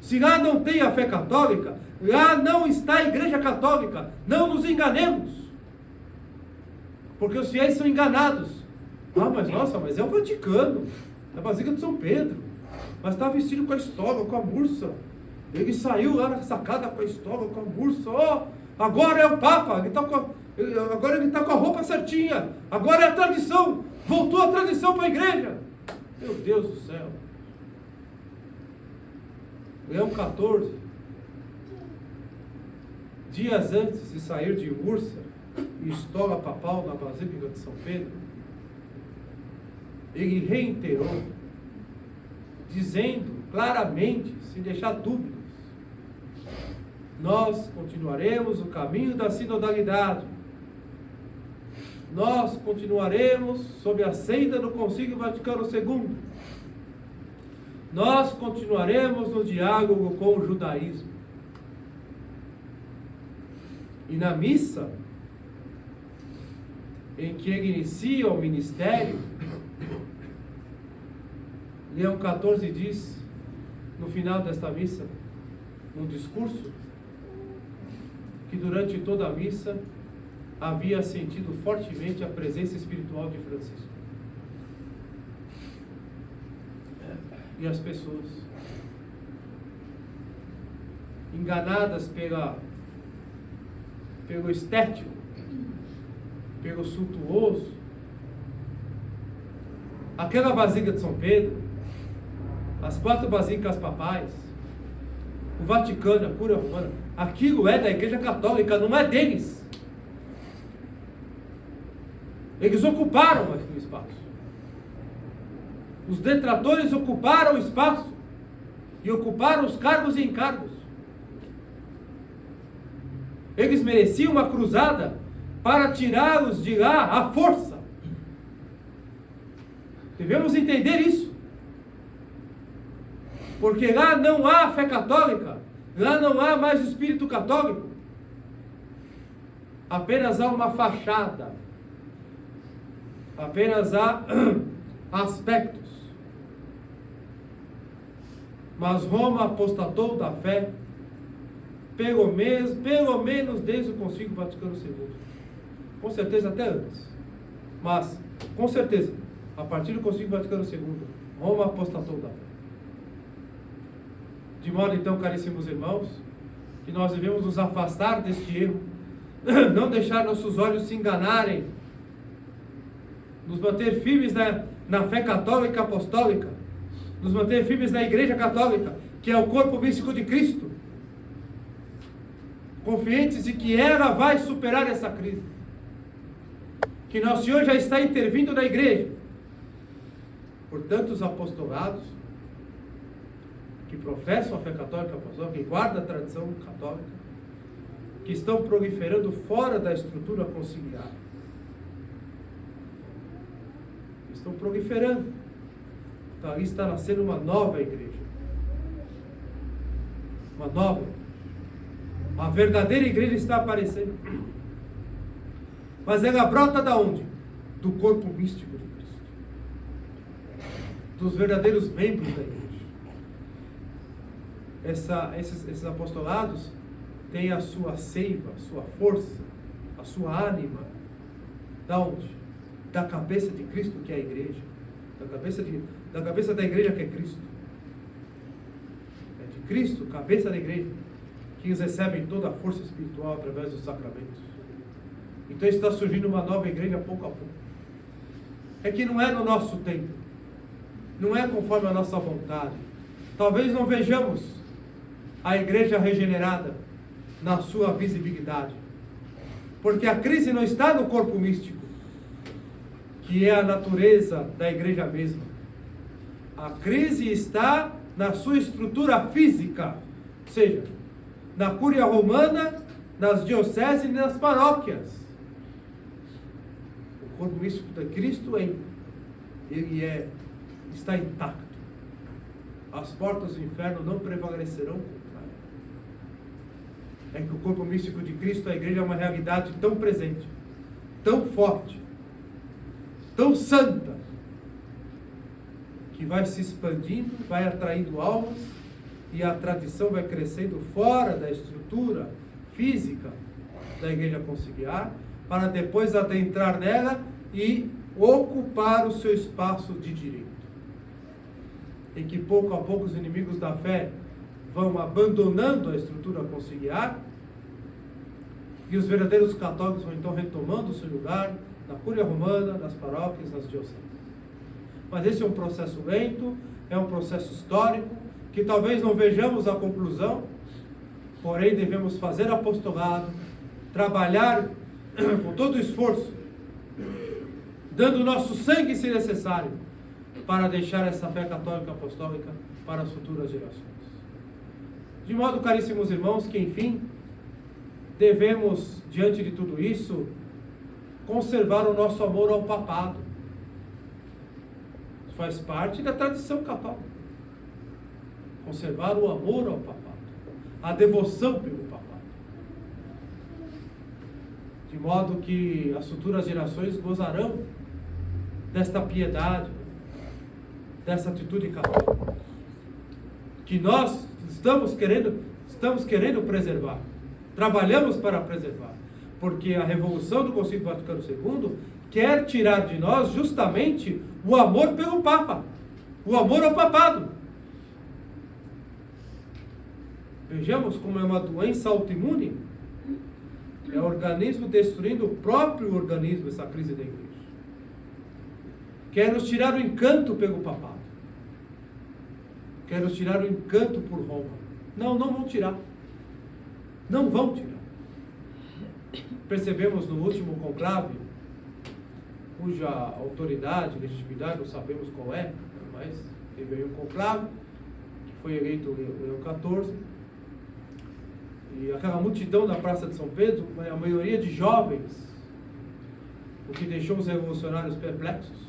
se lá não tem a fé católica, lá não está a igreja católica. Não nos enganemos, porque os fiéis são enganados. Ah, mas nossa, mas é o Vaticano, é a Basílica de São Pedro, mas está vestido com a estola, com a mursa. Ele saiu lá na sacada com a estola, com a mursa. Oh, agora é o Papa, agora ele está com a roupa certinha, agora é a tradição, voltou a tradição para a igreja. Meu Deus do céu. Leão 14, dias antes de sair de Ursa e estola papal na Basílica de São Pedro, ele reiterou, dizendo claramente, sem deixar dúvidas, nós continuaremos o caminho da sinodalidade, nós continuaremos sob a senda do Concílio Vaticano II, nós continuaremos no diálogo com o judaísmo. E na missa, em que ele inicia o ministério, Leão 14 diz, no final desta missa, num discurso, que durante toda a missa havia sentido fortemente a presença espiritual de Francisco. E as pessoas, enganadas pelo estético, pelo suntuoso, aquela Basílica de São Pedro, as 4 basílicas papais, o Vaticano, a Cúria Romana, aquilo é da Igreja Católica, não é deles. Eles ocuparam aquele espaço. Os detratores ocuparam o espaço e ocuparam os cargos e encargos. Eles mereciam uma cruzada para tirá-los de lá à força. Devemos entender isso. Porque lá não há fé católica, lá não há mais o espírito católico. Apenas há uma fachada. Apenas há aspectos. Mas Roma apostatou da fé, pelo menos desde o Concílio Vaticano II. Com certeza até antes. Mas, com certeza, a partir do Concílio Vaticano II, Roma apostatou da fé. De modo então, caríssimos irmãos, que nós devemos nos afastar deste erro, não deixar nossos olhos se enganarem, nos manter firmes na fé católica apostólica, nos manter firmes na Igreja Católica, que é o corpo místico de Cristo, confiantes de que ela vai superar essa crise, que Nosso Senhor já está intervindo na Igreja. Portanto, os apostolados que professam a fé católica apostólica, que guardam a tradição católica, que estão proliferando fora da estrutura conciliar, estão proliferando. Então ali está nascendo uma nova igreja. Uma nova igreja. A verdadeira igreja está aparecendo. Mas ela brota da onde? Do corpo místico de Cristo. Dos verdadeiros membros da igreja. Esses apostolados têm a sua seiva, a sua força, a sua ânima. Da onde? Da cabeça de Cristo, que é a igreja. Da cabeça da igreja, que é Cristo. É de Cristo, cabeça da igreja, que eles recebem toda a força espiritual através dos sacramentos. Então está surgindo uma nova igreja pouco a pouco. É que não é no nosso tempo. não é conforme a nossa vontade. Talvez não vejamos a igreja regenerada na sua visibilidade, porque a crise não está no corpo místico, que é a natureza da igreja mesma. A crise está na sua estrutura física, ou seja, na cúria romana, nas dioceses e nas paróquias. O corpo místico de Cristo está intacto. As portas do inferno não prevalecerão contra ele. É que o corpo místico de Cristo, a igreja, é uma realidade tão presente, tão forte, tão santa, que vai se expandindo, vai atraindo almas, e a tradição vai crescendo fora da estrutura física da igreja conciliar, para depois adentrar nela e ocupar o seu espaço de direito. Em que pouco a pouco os inimigos da fé vão abandonando a estrutura conciliar, e os verdadeiros católicos vão então retomando o seu lugar na cúria romana, nas paróquias, nas dioceses. Mas esse é um processo lento, é um processo histórico, que talvez não vejamos a conclusão, porém devemos fazer apostolado, trabalhar com todo o esforço, dando o nosso sangue se necessário, para deixar essa fé católica apostólica para as futuras gerações. De modo, caríssimos irmãos, que enfim, devemos, diante de tudo isso, conservar o nosso amor ao papado. Faz parte da tradição católica. Conservar o amor ao papado, a devoção pelo papado. De modo que as futuras gerações gozarão desta piedade, dessa atitude católica, que nós estamos querendo preservar, trabalhamos para preservar, porque a revolução do Concílio Vaticano II quer tirar de nós justamente o amor pelo Papa, o amor ao papado. Vejamos como é uma doença autoimune, é o organismo destruindo o próprio organismo, essa crise da igreja. Quer nos tirar o encanto pelo papado, quer nos tirar o encanto por Roma. Não vão tirar. Não vão tirar. Percebemos no último conclave, cuja autoridade, legitimidade, não sabemos qual é, mas teve aí um conclave, que foi eleito Leão XIV, e aquela multidão na Praça de São Pedro, a maioria de jovens, o que deixou os revolucionários perplexos,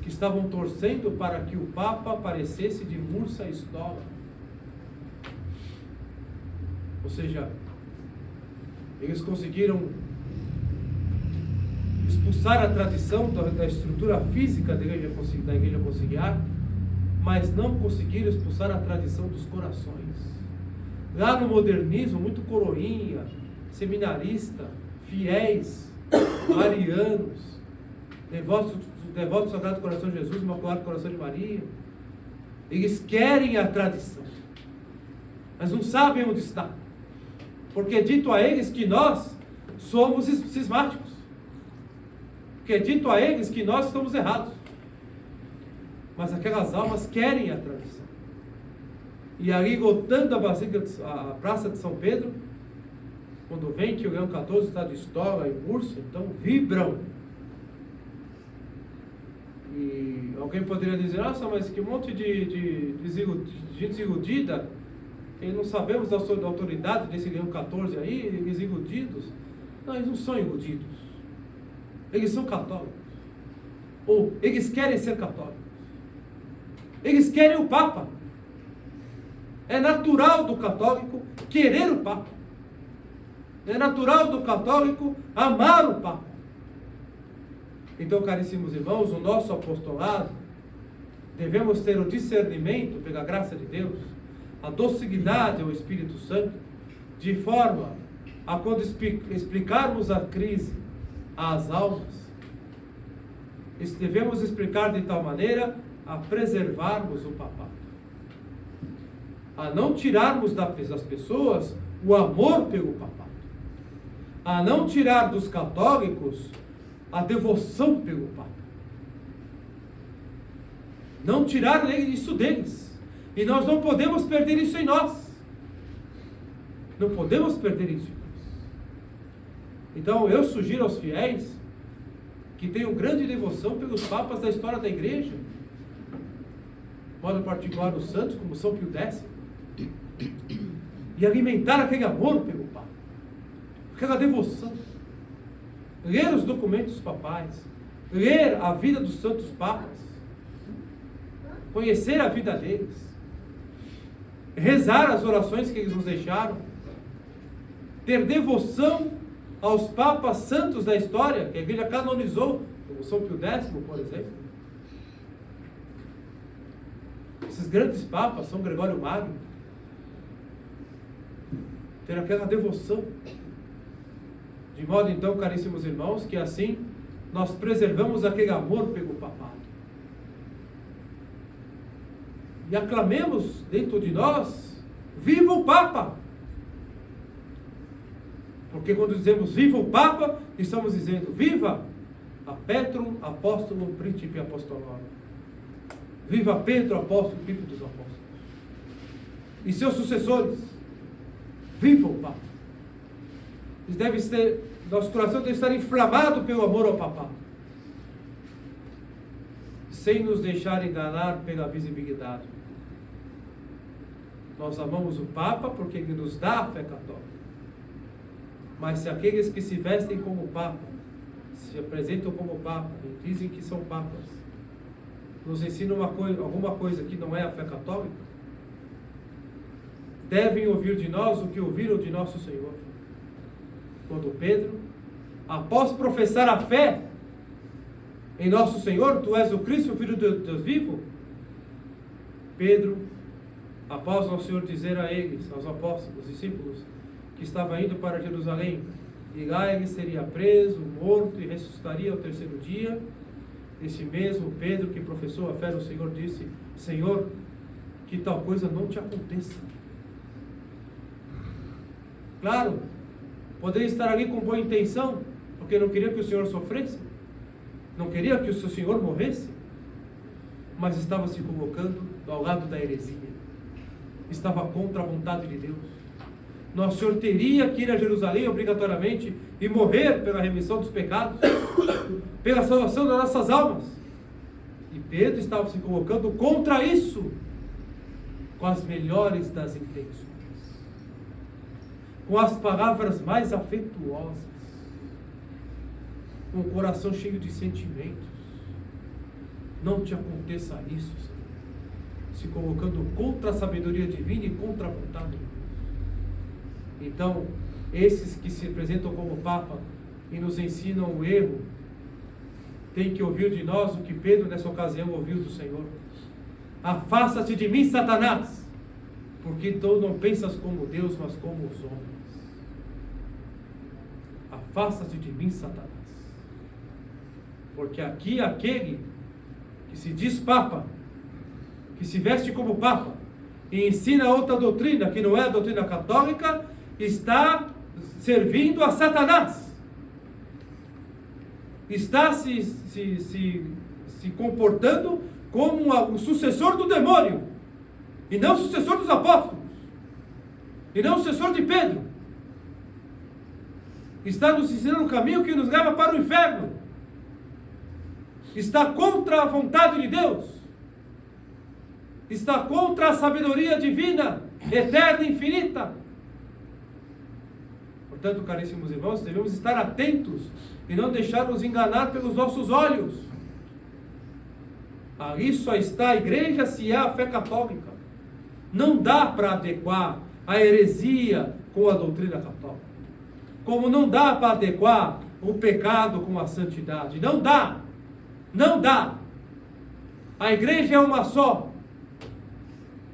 que estavam torcendo para que o Papa aparecesse de mursa estola. Ou seja, eles conseguiram expulsar a tradição da estrutura física da igreja conciliar, mas não conseguiram expulsar a tradição dos corações. Lá no modernismo, muito coroinha, seminarista, fiéis, marianos, devotos do Sagrado Coração de Jesus, Imaculado Coração de Maria, eles querem a tradição, mas não sabem onde está, porque é dito a eles que nós somos cismáticos, porque é dito a eles que nós estamos errados, mas aquelas almas querem a tradição. E ali, lotando a Praça de São Pedro, quando vem que o Leão XIV está de estola e urso, então vibram. E alguém poderia dizer, nossa, mas que monte de gente desiludida, que não sabemos da autoridade desse Leão XIV aí, eles iludidos. Não, eles não são iludidos. Eles são católicos. Ou eles querem ser católicos. Eles querem o Papa. É natural do católico querer o Papa. É natural do católico amar o Papa. Então, caríssimos irmãos, o nosso apostolado, devemos ter o discernimento, pela graça de Deus, a docilidade ao Espírito Santo, de forma a quando explicarmos a crise às almas, devemos explicar de tal maneira a preservarmos o papado, a não tirarmos das pessoas o amor pelo papado, a não tirar dos católicos a devoção pelo Papa. Não tirar isso deles. E nós não podemos perder isso em nós. Não podemos perder isso em nós. Então eu sugiro aos fiéis que tenham grande devoção pelos papas da história da igreja. De modo particular os santos, como São Pio X. E alimentar aquele amor pelo Papa. Aquela devoção. Ler os documentos papais. Ler a vida dos santos papas. Conhecer a vida deles. Rezar as orações que eles nos deixaram. Ter devoção aos papas santos da história, que a igreja canonizou, como São Pio X, por exemplo. Esses grandes papas, São Gregório Magno. Ter aquela devoção. De modo então, caríssimos irmãos, que assim nós preservamos aquele amor pelo papado. E aclamemos dentro de nós, viva o Papa! Porque quando dizemos viva o Papa, estamos dizendo viva a Petro, apóstolo, príncipe apostolado. Viva Pedro, apóstolo, príncipe dos apóstolos. E seus sucessores. Viva o Papa. Nosso coração deve estar inflamado pelo amor ao papado. Sem nos deixar enganar pela visibilidade. Nós amamos o Papa porque ele nos dá a fé católica. Mas se aqueles que se vestem como Papa, se apresentam como Papa e dizem que são Papas, nos ensinam alguma coisa que não é a fé católica, devem ouvir de nós o que ouviram de nosso Senhor. Quando Pedro, após professar a fé em nosso Senhor, tu és o Cristo, o Filho de Deus vivo, Pedro, após nosso Senhor dizer a eles, aos apóstolos, aos discípulos, que estava indo para Jerusalém, e lá ele seria preso, morto e ressuscitaria ao terceiro dia, esse mesmo Pedro que professou a fé no Senhor disse: Senhor, que tal coisa não te aconteça. Claro, poderia estar ali com boa intenção, porque não queria que o Senhor sofresse, não queria que o seu Senhor morresse, mas estava se colocando ao lado da heresia, estava contra a vontade de Deus. Nosso Senhor teria que ir a Jerusalém obrigatoriamente e morrer pela remissão dos pecados, pela salvação das nossas almas. E Pedro estava se colocando contra isso, com as melhores das intenções, com as palavras mais afetuosas, com o coração cheio de sentimentos. Não te aconteça isso, Senhor. Se colocando contra a sabedoria divina e contra a vontade de Deus. Então, esses que se apresentam como Papa e nos ensinam o erro, têm que ouvir de nós o que Pedro nessa ocasião ouviu do Senhor: afasta-te de mim, Satanás, porque tu não pensas como Deus, mas como os homens. Afasta-te de mim, Satanás, porque aqui aquele que se diz Papa, que se veste como Papa e ensina outra doutrina que não é a doutrina católica, está servindo a Satanás, está se comportando como o sucessor do demônio, e não o sucessor dos apóstolos, e não o sucessor de Pedro. Está nos ensinando um caminho que nos leva para o inferno, está contra a vontade de Deus, está contra a sabedoria divina, eterna e infinita. Portanto, caríssimos irmãos, devemos estar atentos e não deixar nos enganar pelos nossos olhos. Ali só está a igreja se há a fé católica. Não dá para adequar a heresia com a doutrina católica. Como não dá para adequar o pecado com a santidade. Não dá. Não dá. A igreja é uma só.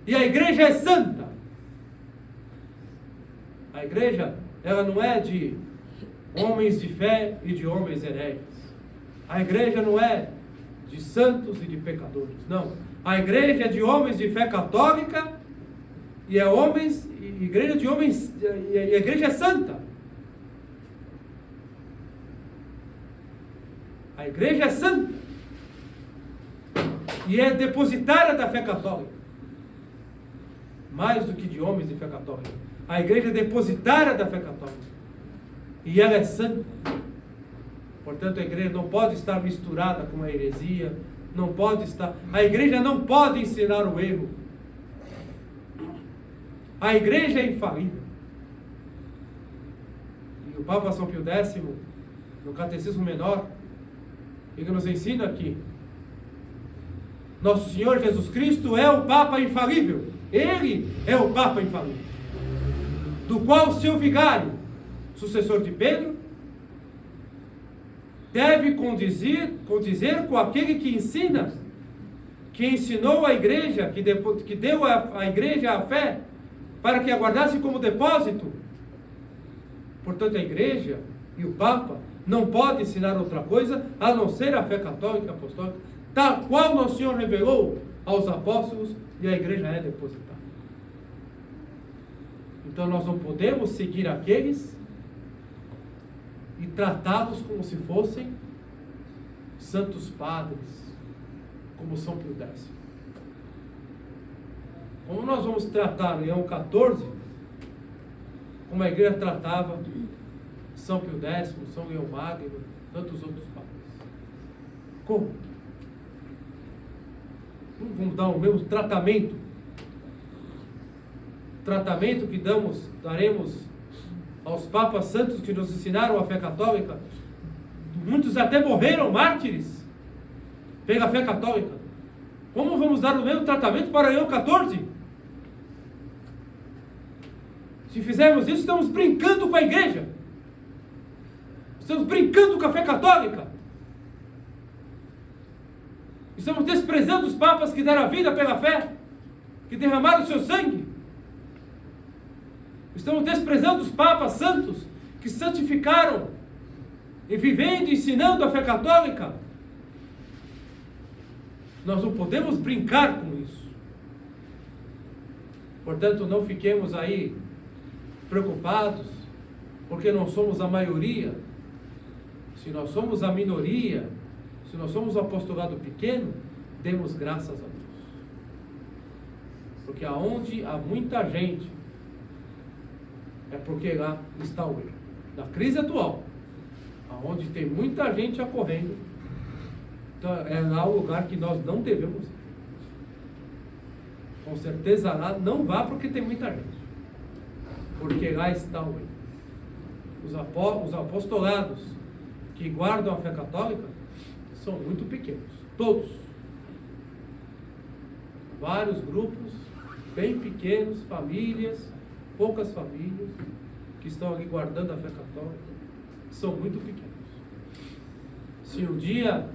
E a igreja é santa. A igreja, ela não é de homens de fé e de homens hereges. A igreja não é de santos e de pecadores. Não. A igreja é de homens de fé católica e é igreja de homens, e a igreja é santa. A igreja é santa. e é depositária da fé católica. Mais do que de homens de fé católica. A igreja é depositária da fé católica. E ela é santa. Portanto, a igreja não pode estar misturada com a heresia. Não pode estar. A igreja não pode ensinar o erro. A igreja é infalível. E o Papa São Pio X, no Catecismo Menor, ele nos ensina aqui: nosso Senhor Jesus Cristo é o Papa infalível. Ele é o Papa infalível, do qual o seu vigário, sucessor de Pedro, deve condizer com aquele que ensina, que ensinou a igreja, que deu à igreja a fé, para que a guardasse como depósito. Portanto, a igreja e o Papa não podem ensinar outra coisa a não ser a fé católica e apostólica, tal qual nosso Senhor revelou aos apóstolos, e a igreja é depositada. Então nós não podemos seguir aqueles e tratá-los como se fossem santos padres, como São Pio X. Como nós vamos tratar Leão XIV, como a igreja tratava São Pio X, São Leão Magno, tantos outros padres. Como? Vamos dar o mesmo tratamento que daremos aos papas santos que nos ensinaram a fé católica. Muitos até morreram mártires pela fé católica. Como vamos dar o mesmo tratamento para Leão XIV? Se fizermos isso, estamos brincando com a igreja. Estamos brincando com a fé católica. Estamos desprezando os papas que deram a vida pela fé, que derramaram o seu sangue. Estamos desprezando os papas santos que santificaram e vivendo e ensinando a fé católica. Nós não podemos brincar com isso. Portanto, não fiquemos aí preocupados, porque não somos a maioria. Se nós somos a minoria, se nós somos o apostolado pequeno, demos graças a Deus. Porque aonde há muita gente, é porque lá está o erro. Na crise atual, aonde tem muita gente acorrendo, então é lá o lugar que nós não devemos ir. Com certeza lá não vá porque tem muita gente. Porque lá está o erro. Os apostolados que guardam a fé católica são muito pequenos. Todos. Vários grupos, bem pequenos, famílias, poucas famílias, que estão ali guardando a fé católica, são muito pequenos. Se um dia,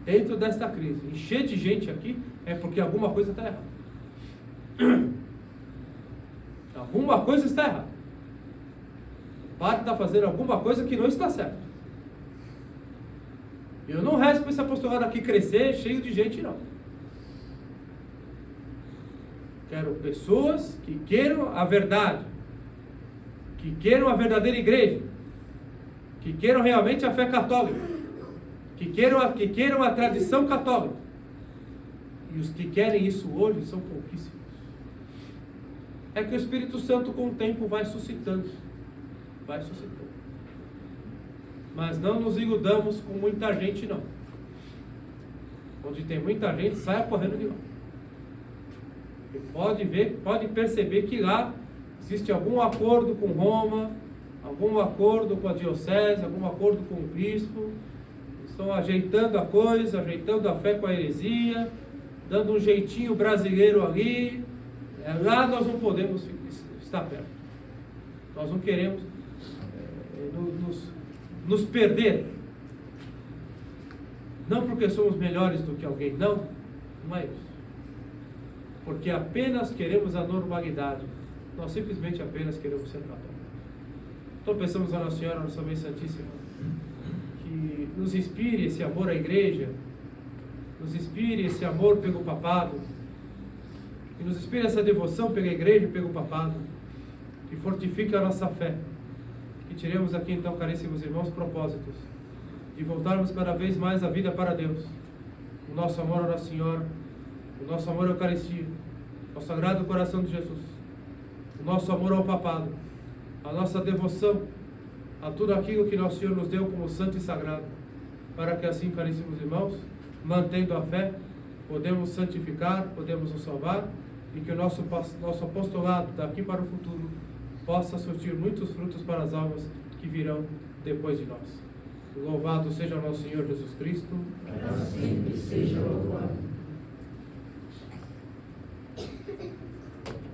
dentro desta crise, encher de gente aqui, é porque alguma coisa está errada. Alguma coisa está errada. O padre está fazendo alguma coisa que não está certo. Eu não rezo para esse apostolado aqui crescer cheio de gente, não. Quero pessoas que queiram a verdade, que queiram a verdadeira igreja, que queiram realmente a fé católica, que queiram a tradição católica. E os que querem isso hoje são pouquíssimos. É que o Espírito Santo com o tempo vai suscitando. Vai suscitando. Mas não nos iludamos com muita gente, não. Onde tem muita gente, saia correndo de lá. Você pode perceber que lá existe algum acordo com Roma, algum acordo com a diocese, algum acordo com o bispo. Estão ajeitando a coisa, ajeitando a fé com a heresia, dando um jeitinho brasileiro ali. Lá nós não podemos estar perto. Nós não queremos nos perder. Não porque somos melhores do que alguém, não é isso. Porque apenas queremos a normalidade. Nós simplesmente apenas queremos ser católicos. Então pensamos a Nossa Senhora, a Nossa Mãe Santíssima, que nos inspire esse amor à igreja, nos inspire esse amor pelo papado, que nos inspire essa devoção pela igreja e pelo papado, que fortifique a nossa fé. Que tiremos aqui então, caríssimos irmãos, propósitos de voltarmos cada vez mais a vida para Deus, o nosso amor à Nossa Senhora, o nosso amor à Eucaristia, ao Sagrado Coração de Jesus, o nosso amor ao Papado, a nossa devoção a tudo aquilo que Nosso Senhor nos deu como santo e sagrado, para que assim, caríssimos irmãos, mantendo a fé, podemos santificar, podemos nos salvar, e que o nosso apostolado daqui para o futuro possa surtir muitos frutos para as almas que virão depois de nós. Louvado seja nosso Senhor Jesus Cristo. Para sempre seja louvado.